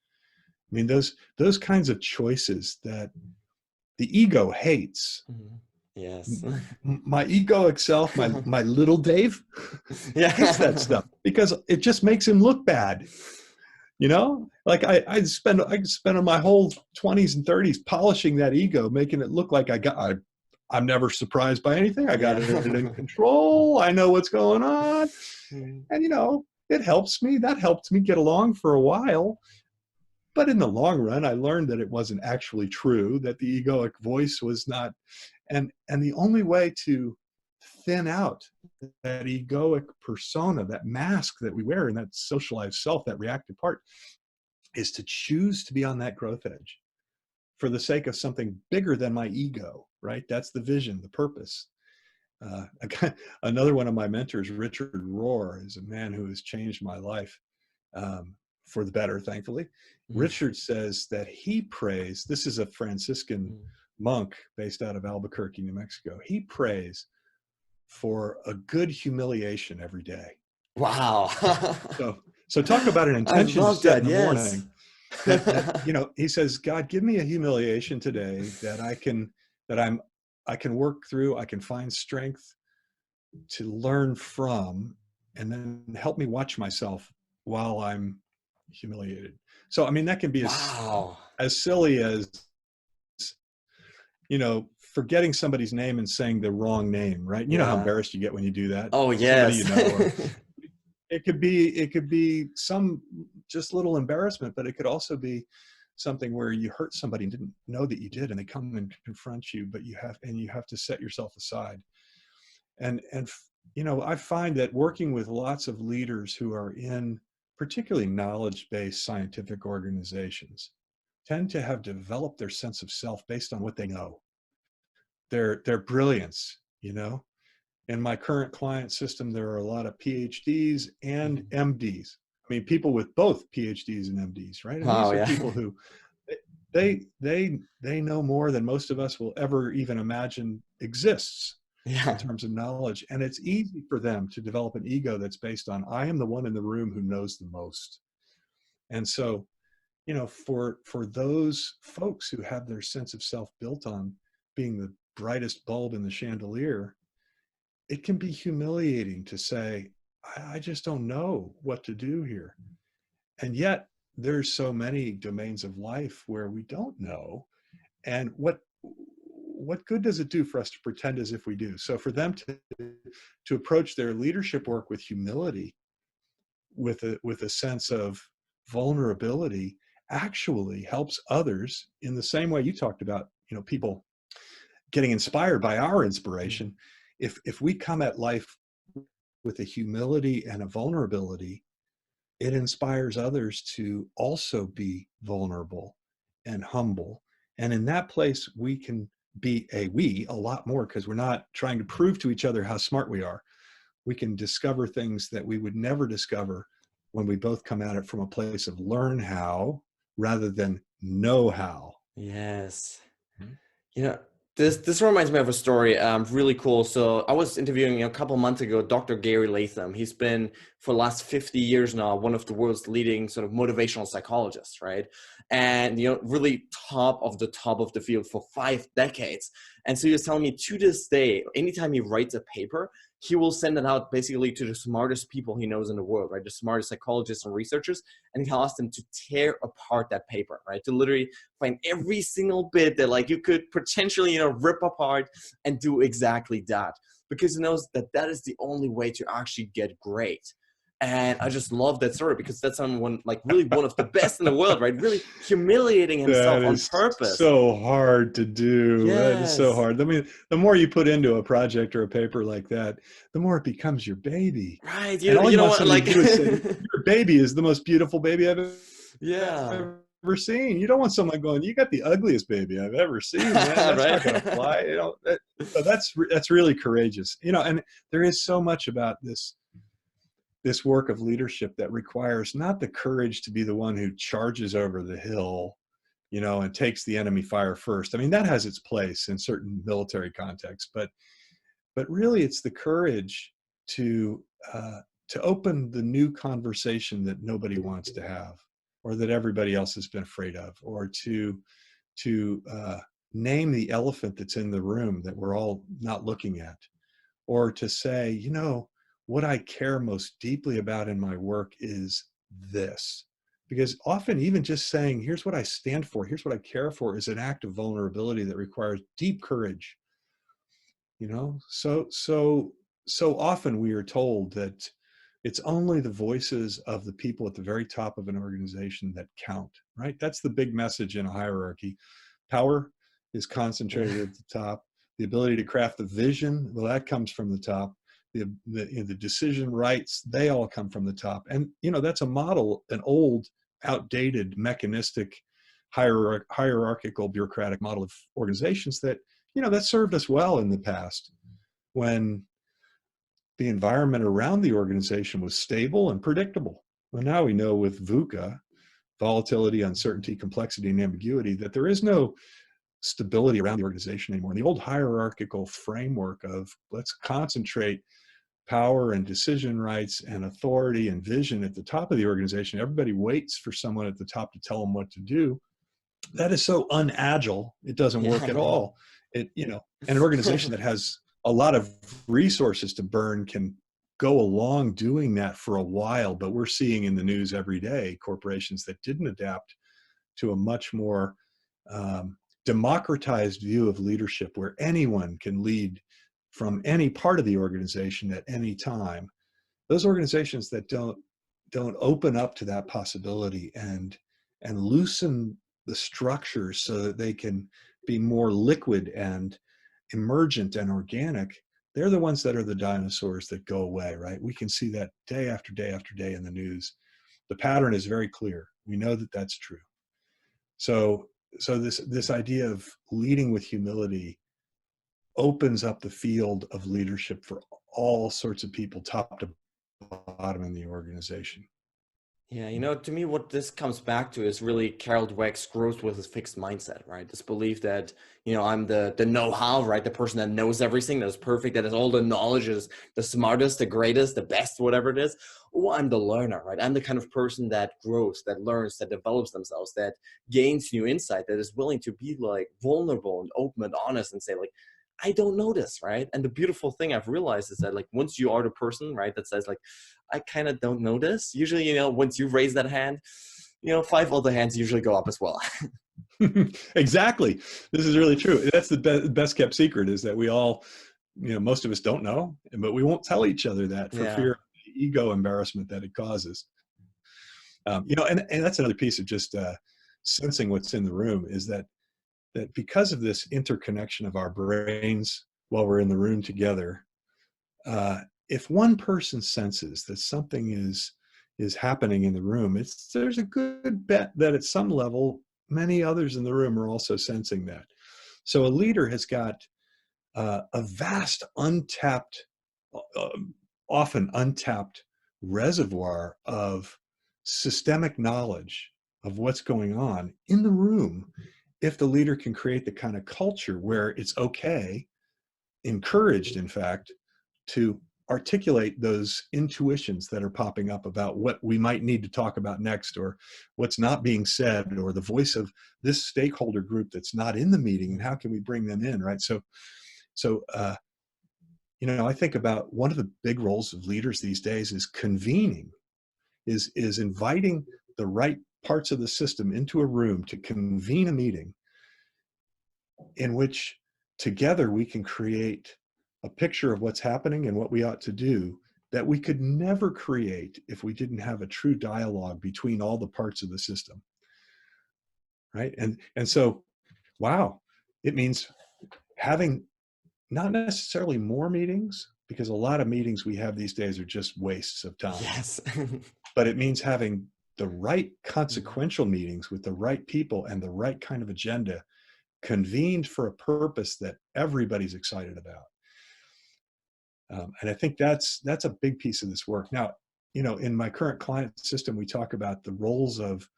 I mean, those kinds of choices that the ego hates. Yes. My egoic self, my little Dave, hates that Yeah. stuff because it just makes him look bad. Like I spend my whole 20s and 30s polishing that ego, making it look like I'm never surprised by anything. I got it in Yeah. control. I know what's going on. And it helps me. That helped me get along for a while. But in the long run, I learned that it wasn't actually true, that the egoic voice was not. And the only way to thin out that egoic persona, that mask that we wear in that socialized self, that reactive part, is to choose to be on that growth edge for the sake of something bigger than my ego, right? That's the vision, the purpose. Another one of my mentors, Richard Rohr, is a man who has changed my life for the better, thankfully. Richard says that he prays, this is a Franciscan monk based out of Albuquerque, New Mexico. He prays for a good humiliation every day. Wow. So talk about an I intention to love set that. in the Yes. morning that he says, God, give me a humiliation today that I can work through, I can find strength to learn from, and then help me watch myself while I'm humiliated. So, I mean, that can be Wow. as silly as, forgetting somebody's name and saying the wrong name, right? You know how Yeah. embarrassed you get when you do that. Oh, Somebody yes. or it could be some just little embarrassment, but it could also be something where you hurt somebody and didn't know that you did, and they come and confront you, but you have to set yourself aside. And I find that working with lots of leaders who are in particularly knowledge-based scientific organizations tend to have developed their sense of self based on what they know, their brilliance. In my current client system, there are a lot of PhDs and MDs. I mean, people with both PhDs and MDs, right? And Wow. these are Yeah. people who they know more than most of us will ever even imagine exists in Yeah. terms of knowledge. And it's easy for them to develop an ego that's based on, I am the one in the room who knows the most. And so, for those folks who have their sense of self built on being the brightest bulb in the chandelier, it can be humiliating to say, I just don't know what to do here. And yet there's so many domains of life where we don't know. And what good does it do for us to pretend as if we do? So for them to approach their leadership work with humility, with a sense of vulnerability, actually helps others in the same way you talked about, people getting inspired by our inspiration. If we come at life with a humility and a vulnerability, it inspires others to also be vulnerable and humble. And in that place, we can be a lot more, because we're not trying to prove to each other how smart we are. We can discover things that we would never discover when we both come at it from a place of learn how rather than know how. Yes. You know, this reminds me of a story. Really cool. So I was interviewing a couple months ago Dr. Gary Latham. He's been for the last 50 years now one of the world's leading sort of motivational psychologists, right? And really top of the field for 5 decades. And so he was telling me, to this day, anytime he writes a paper, he will send it out basically to the smartest people he knows in the world, right? The smartest psychologists and researchers, and he'll ask them to tear apart that paper, right? To literally find every single bit that you could potentially rip apart, and do exactly that, because he knows that that is the only way to actually get great. And I just love that story, because that's someone really one of the best in the world, right? Really humiliating himself That on is purpose. so hard to do. That is so Yes. hard. I mean, the more you put into a project or a paper like that, the more it becomes your baby. Right. And all You you know want what? somebody to do is say, your baby is the most beautiful baby I've Yeah. ever seen. You don't want someone going, you got the ugliest baby I've ever seen, man. That's not going to Right. fly. So that's really courageous. And there is so much about this work of leadership that requires not the courage to be the one who charges over the hill, and takes the enemy fire first. I mean, that has its place in certain military contexts, but really it's the courage to to open the new conversation that nobody wants to have, or that everybody else has been afraid of, or to name the elephant that's in the room that we're all not looking at, or to say, what I care most deeply about in my work is this. Because often, even just saying, here's what I stand for, here's what I care for, is an act of vulnerability that requires deep courage. So often we are told that it's only the voices of the people at the very top of an organization that count, right? That's the big message in a hierarchy. Power is concentrated Yeah. at the top. The ability to craft the vision, well, that comes from the top. The decision rights, they all come from the top. And, that's a model, an old, outdated, mechanistic, hierarchical, bureaucratic model of organizations that served us well in the past, when the environment around the organization was stable and predictable. Well, now we know with VUCA, volatility, uncertainty, complexity, and ambiguity, that there is no stability around the organization anymore. And the old hierarchical framework of let's concentrate power and decision rights and authority and vision at the top of the organization. Everybody waits for someone at the top to tell them what to do. That is so unagile. It doesn't work at Yeah. all. And an organization that has a lot of resources to burn can go along doing that for a while, but we're seeing in the news every day corporations that didn't adapt to a much more democratized view of leadership, where anyone can lead from any part of the organization at any time. Those organizations that don't open up to that possibility and loosen the structures so that they can be more liquid and emergent and organic, they're the ones that are the dinosaurs that go away, right? We can see that day after day after day in the news. The pattern is very clear. We know that that's true. So this idea of leading with humility opens up the field of leadership for all sorts of people, top to bottom in the organization. Yeah, to me, what this comes back to is really Carol Dweck's growth with his fixed mindset, right? This belief that, I'm the know-how, right? The person that knows everything, that is perfect, that has all the knowledge, is the smartest, the greatest, the best, whatever it is. Or I'm the learner, right? I'm the kind of person that grows, that learns, that develops themselves, that gains new insight, that is willing to be like vulnerable and open and honest and say like, I don't know this, right? And the beautiful thing I've realized is that like once you are the person, right, that says like, I kind of don't know this. Usually, once you raise that hand, 5 other hands usually go up as well. Exactly. This is really true. That's the best kept secret, is that we all, most of us don't know, but we won't tell each other that for Yeah. fear of the ego embarrassment that it causes. And that's another piece of just sensing what's in the room, is that because of this interconnection of our brains while we're in the room together, if one person senses that something is happening in the room, there's a good bet that at some level many others in the room are also sensing that. So a leader has got a vast untapped, uh, often untapped reservoir of systemic knowledge of what's going on in the room, if the leader can create the kind of culture where it's okay, encouraged, in fact, to articulate those intuitions that are popping up about what we might need to talk about next, or what's not being said, or the voice of this stakeholder group that's not in the meeting, and how can we bring them in, right? So I think about one of the big roles of leaders these days is convening, is inviting the right parts of the system into a room to convene a meeting in which together we can create a picture of what's happening and what we ought to do, that we could never create if we didn't have a true dialogue between all the parts of the system, right? And so, wow, it means having not necessarily more meetings, because a lot of meetings we have these days are just wastes of time, Yes. but it means having the right consequential meetings with the right people and the right kind of agenda, convened for a purpose that everybody's excited about. And I think that's a big piece of this work. Now, in my current client system, we talk about the roles of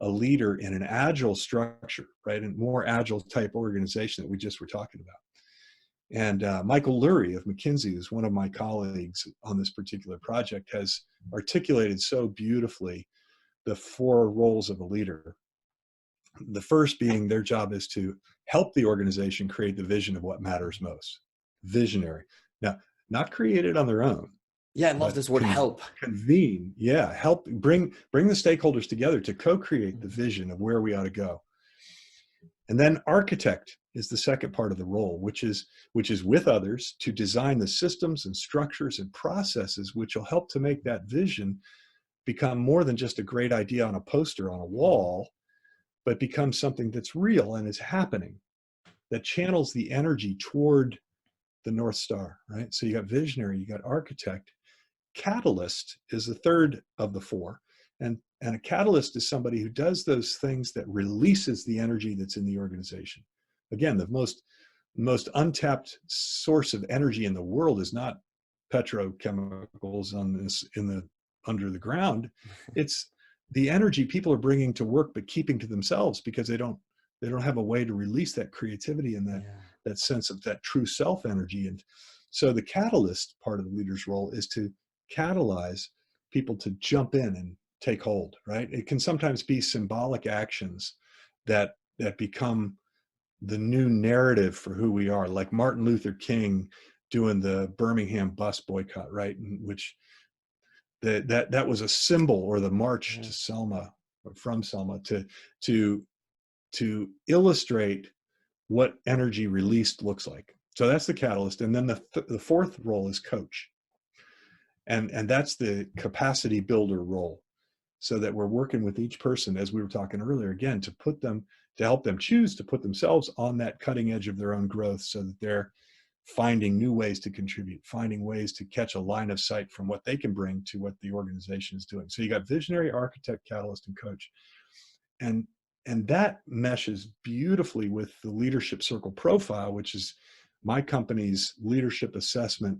a leader in an agile structure, right? And more agile type organization that we just were talking about. And Michael Lurie of McKinsey, who's one of my colleagues on this particular project, has articulated so beautifully the 4 roles of a leader. The first being their job is to help the organization create the vision of what matters most. Visionary. Now, not created on their own, Yeah, I love but this word help. convene. Yeah, help bring the stakeholders together to co-create the vision of where we ought to go. And then architect is the second part of the role, which is with others to design the systems and structures and processes which will help to make that vision become more than just a great idea on a poster on a wall, but become something that's real and is happening, that channels the energy toward the North Star, right? So you got visionary, you got architect. Catalyst is the third of the 4. And a catalyst is somebody who does those things that releases the energy that's in the organization. Again, the most untapped source of energy in the world is not petrochemicals under the ground. It's the energy people are bringing to work but keeping to themselves because they don't have a way to release that creativity and that sense of that true self energy. And so the catalyst part of the leader's role is to catalyze people to jump in and take hold, right? It can sometimes be symbolic actions that become the new narrative for who we are, like Martin Luther King doing the Birmingham bus boycott, right? In which that was a symbol, or the march to Selma, or from Selma, to illustrate what energy released looks like. So that's the catalyst. And then the fourth role is coach. And that's the capacity builder role, so that we're working with each person, as we were talking earlier, again, to help them choose to put themselves on that cutting edge of their own growth, so that they're finding new ways to contribute, finding ways to catch a line of sight from what they can bring to what the organization is doing. So you got visionary, architect, catalyst, and coach. And that meshes beautifully with the leadership circle profile, which is my company's leadership assessment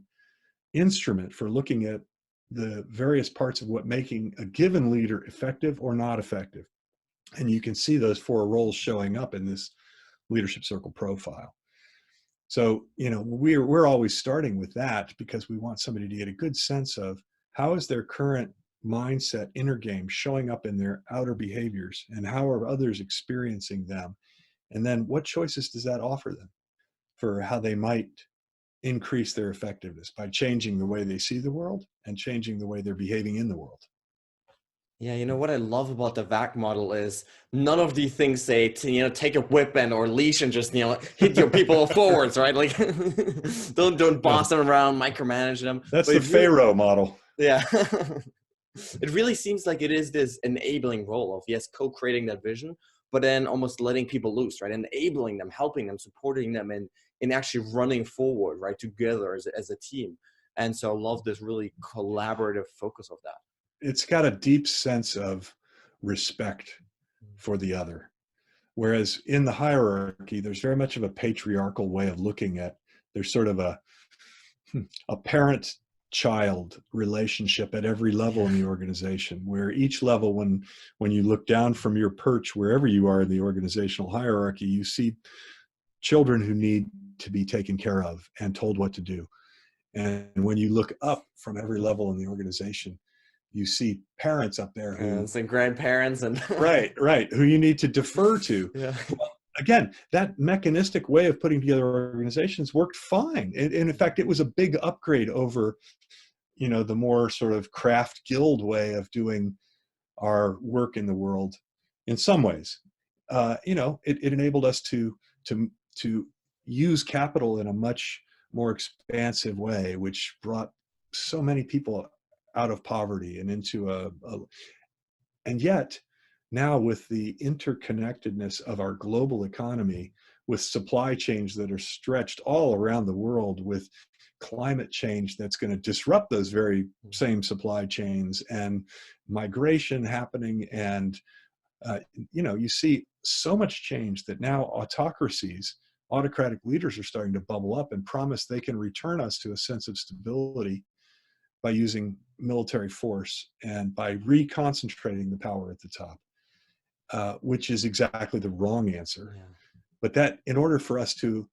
instrument for looking at the various parts of what making a given leader effective or not effective. And you can see those 4 roles showing up in this leadership circle profile. So, we're always starting with that, because we want somebody to get a good sense of how is their current mindset inner game showing up in their outer behaviors, and how are others experiencing them? And then what choices does that offer them for how they might increase their effectiveness by changing the way they see the world and changing the way they're behaving in the world. Yeah, what I love about the VAC model is none of these things say to, take a whip and or leash and just, hit your people forwards, right? Like don't boss them around, micromanage them. That's But the Pharaoh model. Yeah. It really seems like it is this enabling role of, yes, co-creating that vision, but then almost letting people loose, right? Enabling them, helping them, supporting them, and in actually running forward, right, together as a team. And so I love this really collaborative focus of that. It's got a deep sense of respect for the other. Whereas in the hierarchy, there's very much of a patriarchal way of looking at, there's sort of a parent-child relationship at every level in the organization, where each level, when you look down from your perch, wherever you are in the organizational hierarchy, you see children who need to be taken care of and told what to do. And when you look up from every level in the organization, you see parents up there who, and grandparents and right, who you need to defer to. Yeah. Well, again, that mechanistic way of putting together organizations worked fine. And in fact, it was a big upgrade over, the more sort of craft guild way of doing our work in the world. In some ways, it enabled us to use capital in a much more expansive way, which brought so many people out of poverty and into and yet now, with the interconnectedness of our global economy, with supply chains that are stretched all around the world, with climate change that's going to disrupt those very same supply chains, and migration happening, and you see so much change that now autocratic leaders are starting to bubble up and promise they can return us to a sense of stability by using military force and by reconcentrating the power at the top. which is exactly the wrong answer. Yeah. But that, in order for us to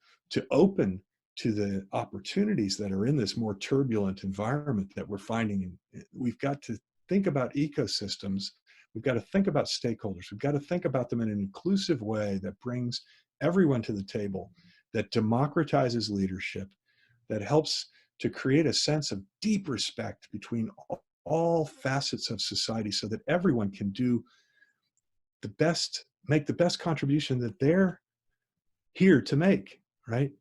open to the opportunities that are in this more turbulent environment that we're finding, we've got to think about ecosystems. We've got to think about stakeholders. We've got to think about them in an inclusive way that brings everyone to the table, that democratizes leadership, that helps to create a sense of deep respect between all facets of society so that everyone can do the best, make the best contribution that they're here to make, right?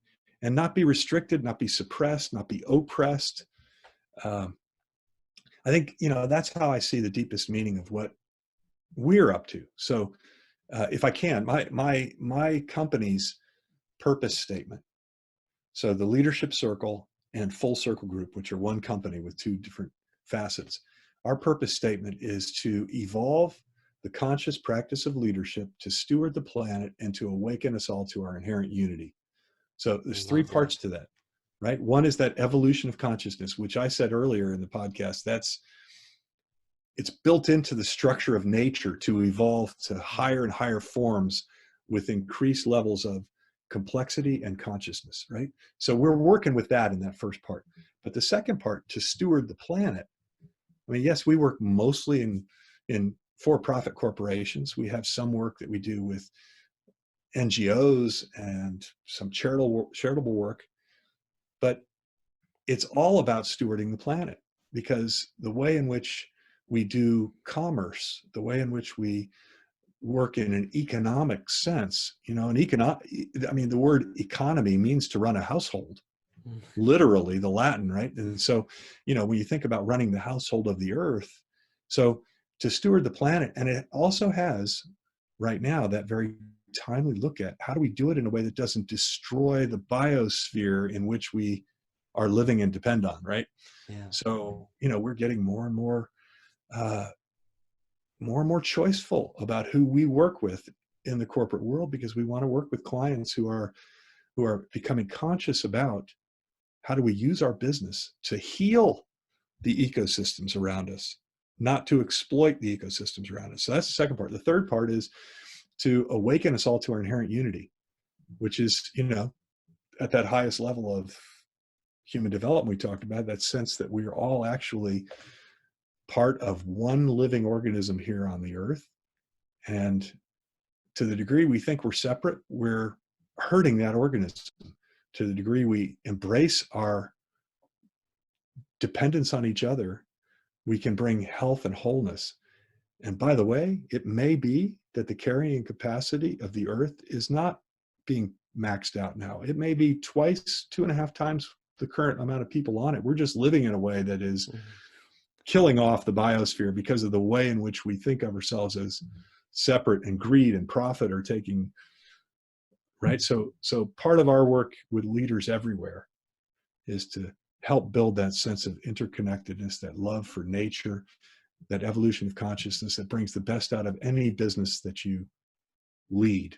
And not be restricted, not be suppressed, not be oppressed. Um, I think, that's how I see the deepest meaning of what we're up to. So if I can, my company's purpose statement. So the Leadership Circle and Full Circle Group, which are one company with two different facets, our purpose statement is to evolve the conscious practice of leadership to steward the planet and to awaken us all to our inherent unity. So there's three Love parts that. to that, right? One is that evolution of consciousness, which I said earlier in the podcast, it's built into the structure of nature to evolve to higher and higher forms with increased levels of complexity and consciousness, right? So we're working with that in that first part. But the second part, to steward the planet, I mean, yes, we work mostly in for-profit corporations. We have some work that we do with NGOs and some charitable work, but it's all about stewarding the planet, because the way in which we do commerce, the way in which we work in an economic sense, the word economy means to run a household, literally the Latin, right? And so, when you think about running the household of the earth, so to steward the planet, and it also has right now that very timely look at how do we do it in a way that doesn't destroy the biosphere in which we are living and depend on, right? Yeah. So, we're getting more and more choiceful about who we work with in the corporate world, because we want to work with clients who are becoming conscious about how do we use our business to heal the ecosystems around us, not to exploit the ecosystems around us. So that's the second part. The third part is to awaken us all to our inherent unity, which is, at that highest level of human development we talked about, that sense that we are all actually part of one living organism here on the earth. And to the degree we think we're separate, we're hurting that organism. To the degree we embrace our dependence on each other, we can bring health and wholeness. And by the way, it may be that the carrying capacity of the earth is not being maxed out now. It may be twice, 2.5 times the current amount of people on it. We're just living in a way that is killing off the biosphere because of the way in which we think of ourselves as separate, and greed and profit are taking, right? So part of our work with leaders everywhere is to help build that sense of interconnectedness, that love for nature, that evolution of consciousness that brings the best out of any business that you lead.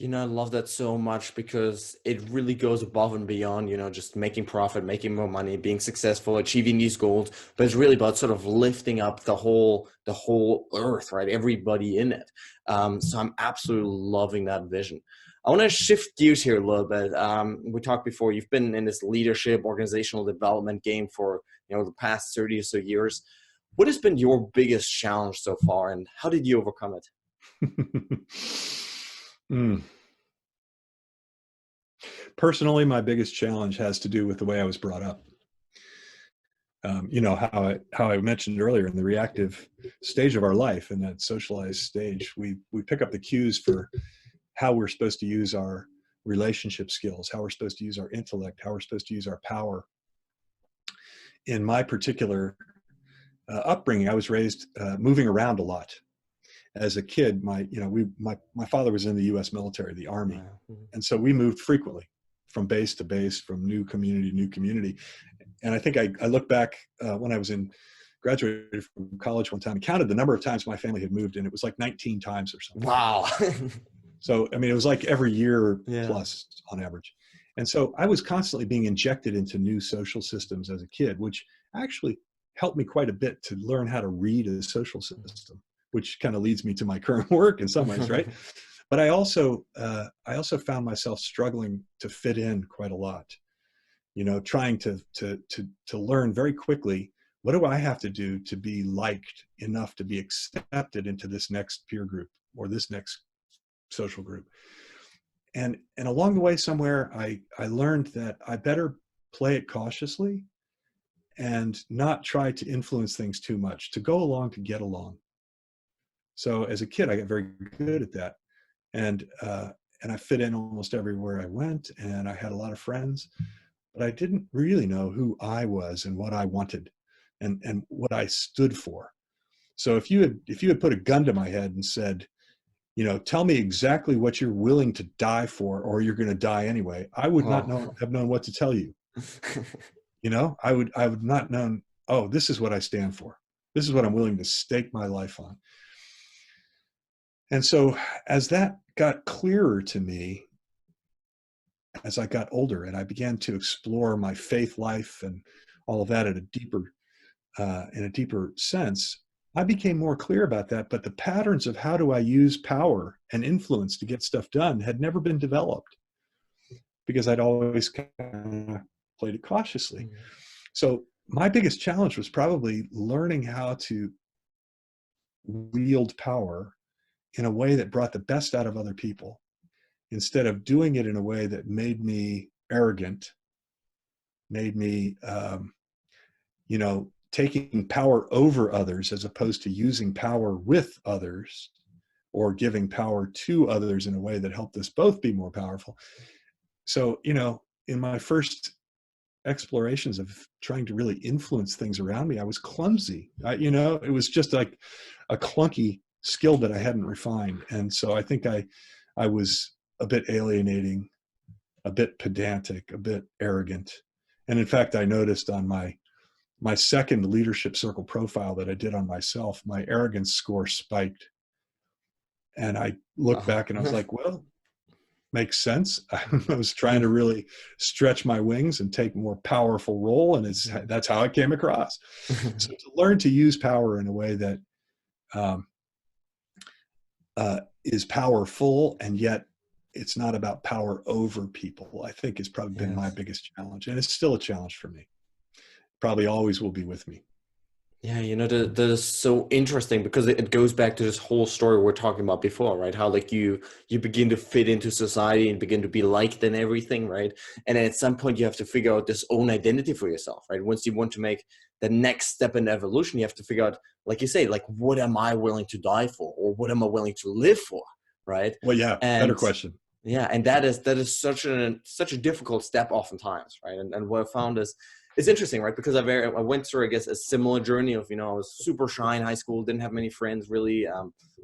I love that so much, because it really goes above and beyond, just making profit, making more money, being successful, achieving these goals. But it's really about sort of lifting up the whole earth, right? Everybody in it. So I'm absolutely loving that vision. I want to shift gears here a little bit. We talked before, you've been in this leadership, organizational development game for, the past 30 or so years. What has been your biggest challenge so far, and how did you overcome it? Personally, my biggest challenge has to do with the way I was brought up. How I mentioned earlier, in the reactive stage of our life, in that socialized stage, we pick up the cues for how we're supposed to use our relationship skills, how we're supposed to use our intellect, how we're supposed to use our power. In my particular upbringing, I was raised moving around a lot. As a kid, my father was in the U.S. military, the Army, and so we moved frequently from base to base, from new community to new community. And I think I look back when I was graduated from college one time and counted the number of times my family had moved, and it was like 19 times or something. Wow. So, it was like every year Yeah. plus on average. And so I was constantly being injected into new social systems as a kid, which actually helped me quite a bit to learn how to read a social system, which kind of leads me to my current work in some ways, right? But I also found myself struggling to fit in quite a lot. Trying to learn very quickly, what do I have to do to be liked enough to be accepted into this next peer group or this next social group? And along the way somewhere, I learned that I better play it cautiously and not try to influence things too much, to go along to get along. So as a kid, I got very good at that. And I fit in almost everywhere I went, and I had a lot of friends, but I didn't really know who I was and what I wanted and what I stood for. So if you had put a gun to my head and said, tell me exactly what you're willing to die for, or you're going to die anyway, I would not have known what to tell you. I would not known, oh, this is what I stand for. This is what I'm willing to stake my life on. And so as that got clearer to me, as I got older and I began to explore my faith life and all of that in a deeper sense, I became more clear about that. But the patterns of how do I use power and influence to get stuff done had never been developed, because I'd always kind of played it cautiously. So my biggest challenge was probably learning how to wield power in a way that brought the best out of other people, instead of doing it in a way that made me arrogant, made me, taking power over others as opposed to using power with others or giving power to others in a way that helped us both be more powerful. So, in my first explorations of trying to really influence things around me, I was clumsy. It was just like a clunky skill that I hadn't refined. And so I think I was a bit alienating, a bit pedantic, a bit arrogant. And in fact, I noticed on my second leadership circle profile that I did on myself, my arrogance score spiked. And I looked back and I was like, well, makes sense. I was trying to really stretch my wings and take a more powerful role. And that's how it came across. So to learn to use power in a way that is powerful, and yet it's not about power over people, I think has probably been my biggest challenge. And it's still a challenge for me. Probably always will be with me. Yeah, that is so interesting, because it goes back to this whole story we're talking about before, right? How like you begin to fit into society and begin to be liked and everything, right? And then at some point you have to figure out this own identity for yourself, right? Once you want to make the next step in evolution, you have to figure out, like you say, like, what am I willing to die for, or what am I willing to live for, right? Well, yeah, better question. Yeah, and that is such a difficult step oftentimes, right? And what I found is, it's interesting, right? Because I went through, I guess, a similar journey of, I was super shy in high school, didn't have many friends, really,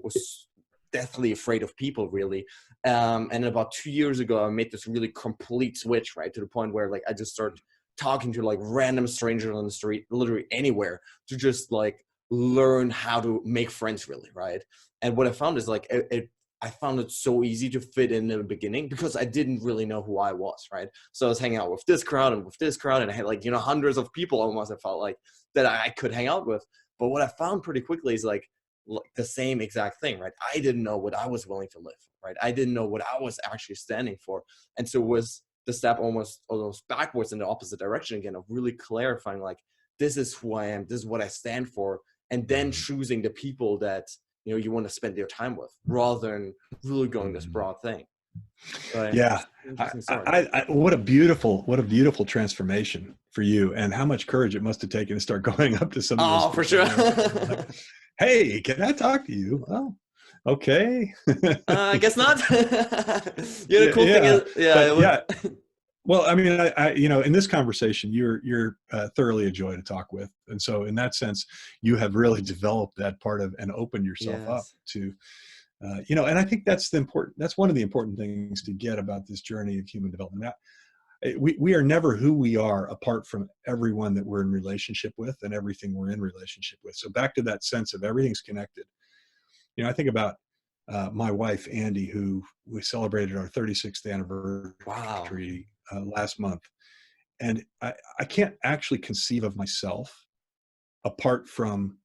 was deathly afraid of people, really. And about 2 years ago, I made this really complete switch, right? To the point where like I just started talking to like random strangers on the street, literally anywhere, to just like learn how to make friends, really, right? And what I found is like I found it so easy to fit in the beginning, because I didn't really know who I was, right? So I was hanging out with this crowd and with this crowd, and I had like, hundreds of people almost, I felt like, that I could hang out with. But what I found pretty quickly is like the same exact thing, right? I didn't know what I was willing to live, right? I didn't know what I was actually standing for. And so it was the step almost backwards in the opposite direction again, of really clarifying, like, this is who I am, this is what I stand for, and then choosing the people that you want to spend your time with, rather than really going this broad thing. Right? Yeah. What a beautiful transformation for you, and how much courage it must have taken to start going up to some of those people. For sure. Like, hey, can I talk to you? Well, okay. I guess not. The cool thing is, Well, I mean, in this conversation, you're thoroughly a joy to talk with, and so in that sense, you have really developed that part of and opened yourself up to, and I think that's one of the important things to get about this journey of human development. Now, we are never who we are apart from everyone that we're in relationship with and everything we're in relationship with. So back to that sense of everything's connected. I think about my wife, Andy, who we celebrated our 36th anniversary last month. And I can't actually conceive of myself apart from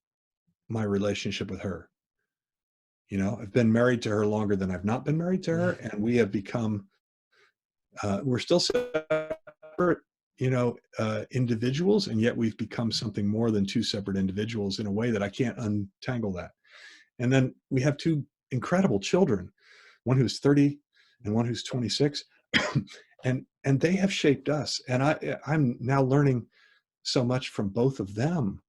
my relationship with her. I've been married to her longer than I've not been married to her, Yeah. and we have become, we're still separate, individuals, and yet we've become something more than two separate individuals in a way that I can't untangle that. And then we have two incredible children, one who's 30 and one who's 26. and they have shaped us. And I'm now learning so much from both of them.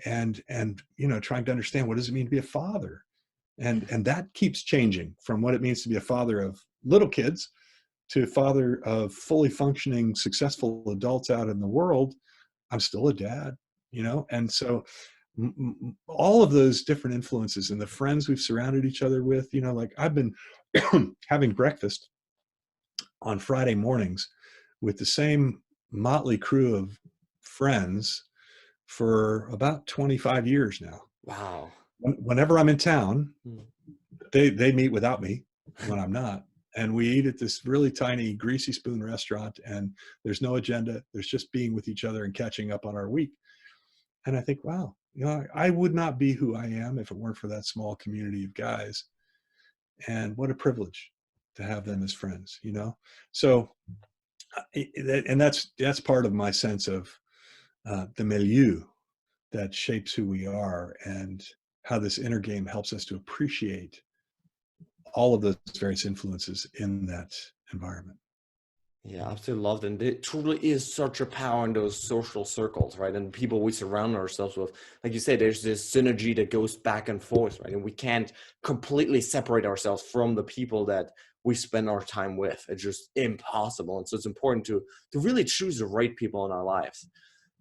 And trying to understand, what does it mean to be a father? And that keeps changing from what it means to be a father of little kids to a father of fully functioning, successful adults out in the world. I'm still a dad, and so all of those different influences and the friends we've surrounded each other with, like I've been having breakfast on Friday mornings with the same motley crew of friends for about 25 years now. Wow. Whenever I'm in town, Mm. they meet without me when I'm not. And we eat at this really tiny Greasy Spoon restaurant, and there's no agenda. There's just being with each other and catching up on our week. And I think, wow, I would not be who I am if it weren't for that small community of guys. And what a privilege to have them as friends, So, and that's part of my sense of the milieu that shapes who we are, and how this inner game helps us to appreciate all of those various influences in that environment. Yeah, I absolutely loved it. And it truly is such a power in those social circles, right? And people we surround ourselves with. Like you say, there's this synergy that goes back and forth, right? And we can't completely separate ourselves from the people that we spend our time with. It's just impossible. And so it's important to really choose the right people in our lives.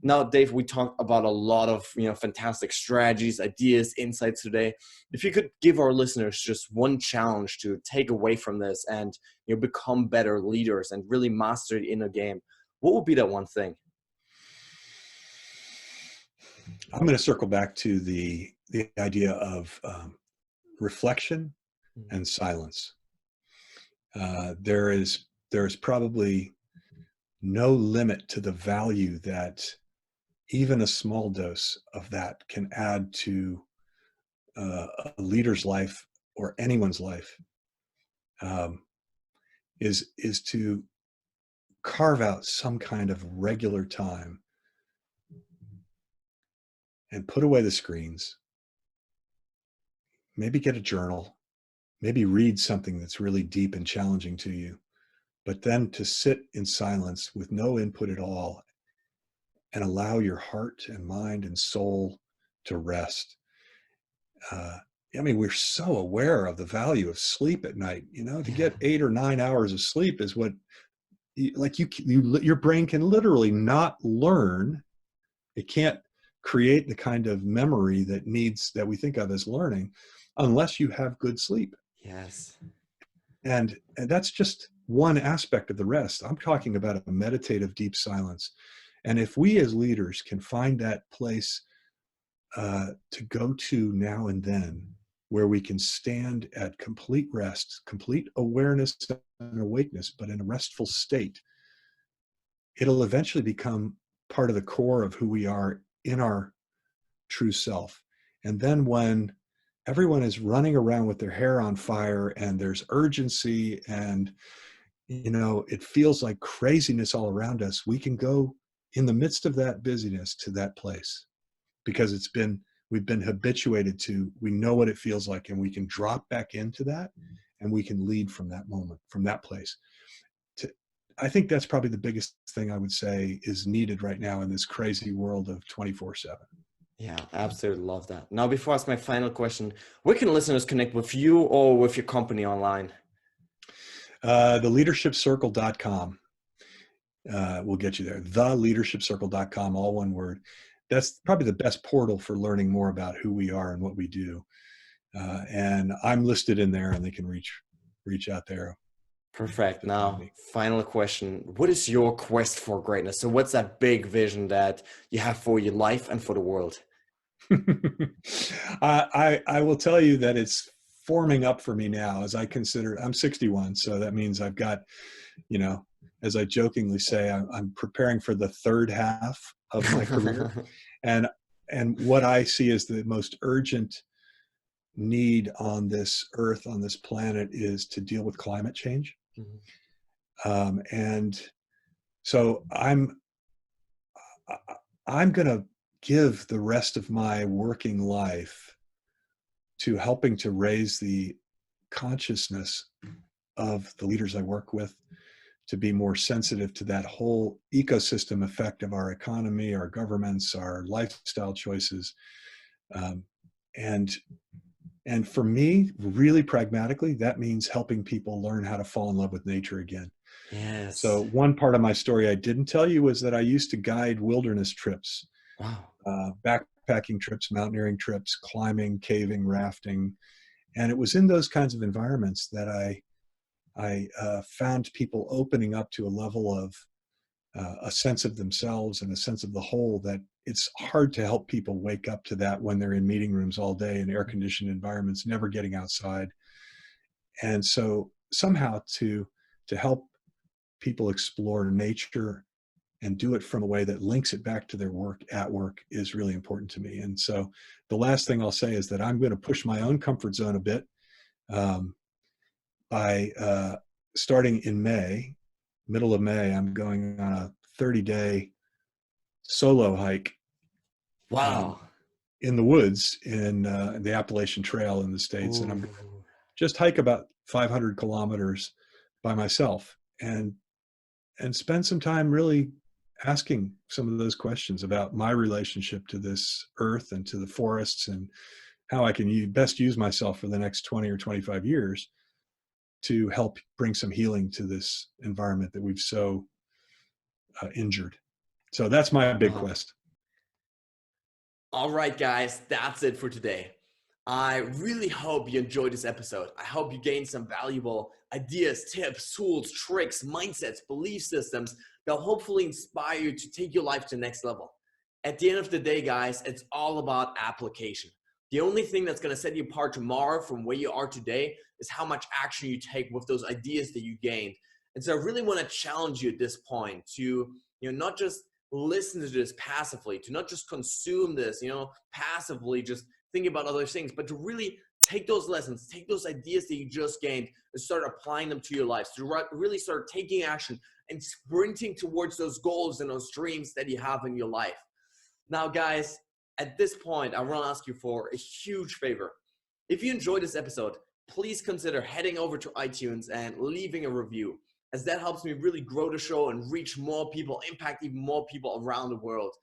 Now, Dave, we talked about a lot of fantastic strategies, ideas, insights today. If you could give our listeners just one challenge to take away from this and become better leaders and really master the inner game, what would be that one thing? I'm going to circle back to the idea of reflection Mm. and silence. There is probably no limit to the value that even a small dose of that can add to a leader's life or anyone's life. Is to carve out some kind of regular time and put away the screens, maybe get a journal, maybe read something that's really deep and challenging to you, but then to sit in silence with no input at all and allow your heart and mind and soul to rest. We're so aware of the value of sleep at night. To Yeah. get 8 or 9 hours of sleep is what, your brain can literally not learn. It can't create the kind of memory that we think of as learning, unless you have good sleep. Yes. And that's just one aspect of the rest. I'm talking about a meditative deep silence. And if we as leaders can find that place to go to now and then, where we can stand at complete rest, complete awareness and awakeness, but in a restful state, it'll eventually become part of the core of who we are in our true self. And then when everyone is running around with their hair on fire and there's urgency and it feels like craziness all around us, we can go in the midst of that busyness to that place, because we've been habituated to, we know what it feels like, and we can drop back into that, and we can lead from that moment, from that place. I think that's probably the biggest thing I would say is needed right now in this crazy world of 24/7. Yeah, absolutely love that. Now, before I ask my final question, where can listeners connect with you or with your company online? TheLeadershipCircle.com will get you there. TheLeadershipCircle.com, all one word. That's probably the best portal for learning more about who we are and what we do. And I'm listed in there, and they can reach out there. Perfect. To find Now, me. final question. What is your quest for greatness? So what's that big vision that you have for your life and for the world? I will tell you that it's forming up for me now, as I consider, I'm 61. So that means I've got, as I jokingly say, I'm preparing for the third half of my career. And what I see as the most urgent need on this earth, on this planet, is to deal with climate change. Mhm. And so I'm going to give the rest of my working life to helping to raise the consciousness of the leaders I work with, to be more sensitive to that whole ecosystem effect of our economy, our governments, our lifestyle choices. Um, and and for me, really pragmatically, that means helping people learn how to fall in love with nature again. So Yes. one part of my story I didn't tell you was that I used to guide wilderness trips, Wow. backpacking trips, mountaineering trips, climbing, caving, rafting. And it was in those kinds of environments that I found people opening up to a level of a sense of themselves and a sense of the whole that it's hard to help people wake up to that when they're in meeting rooms all day in air-conditioned environments, never getting outside. And so somehow to help people explore nature and do it from a way that links it back to their work at work is really important to me. And so the last thing I'll say is that I'm going to push my own comfort zone a bit um, by starting in May, middle of May. I'm going on a 30-day solo hike Wow. in the woods in the Appalachian Trail in the States. And I'm going to Ooh. just hike about 500 kilometers by myself and spend some time really asking some of those questions about my relationship to this earth and to the forests, and how I can best use myself for the next 20 or 25 years to help bring some healing to this environment that we've so injured. So that's my big Wow. quest. All right, guys, that's it for today. I really hope you enjoyed this episode. I hope you gained some valuable ideas, tips, tools, tricks, mindsets, belief systems that will hopefully inspire you to take your life to the next level. At the end of the day, guys, it's all about application. The only thing that's going to set you apart tomorrow from where you are today is how much action you take with those ideas that you gained. And so I really want to challenge you at this point to, not just listen to this passively, to not just consume this, passively, just thinking about other things, but to really take those lessons, take those ideas that you just gained and start applying them to your lives, to really start taking action and sprinting towards those goals and those dreams that you have in your life. Now, guys, at this point, I want to ask you for a huge favor. If you enjoyed this episode, please consider heading over to iTunes and leaving a review, as that helps me really grow the show and reach more people, impact even more people around the world.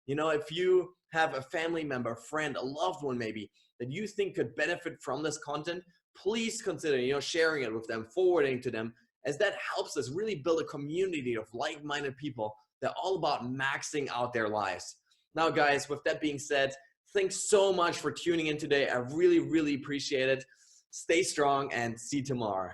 If you have a family member, a friend, a loved one maybe that you think could benefit from this content, please consider, sharing it with them, forwarding to them, as that helps us really build a community of like-minded people that are all about maxing out their lives. Now, guys, with that being said, thanks so much for tuning in today. I really, really appreciate it. Stay strong and see you tomorrow.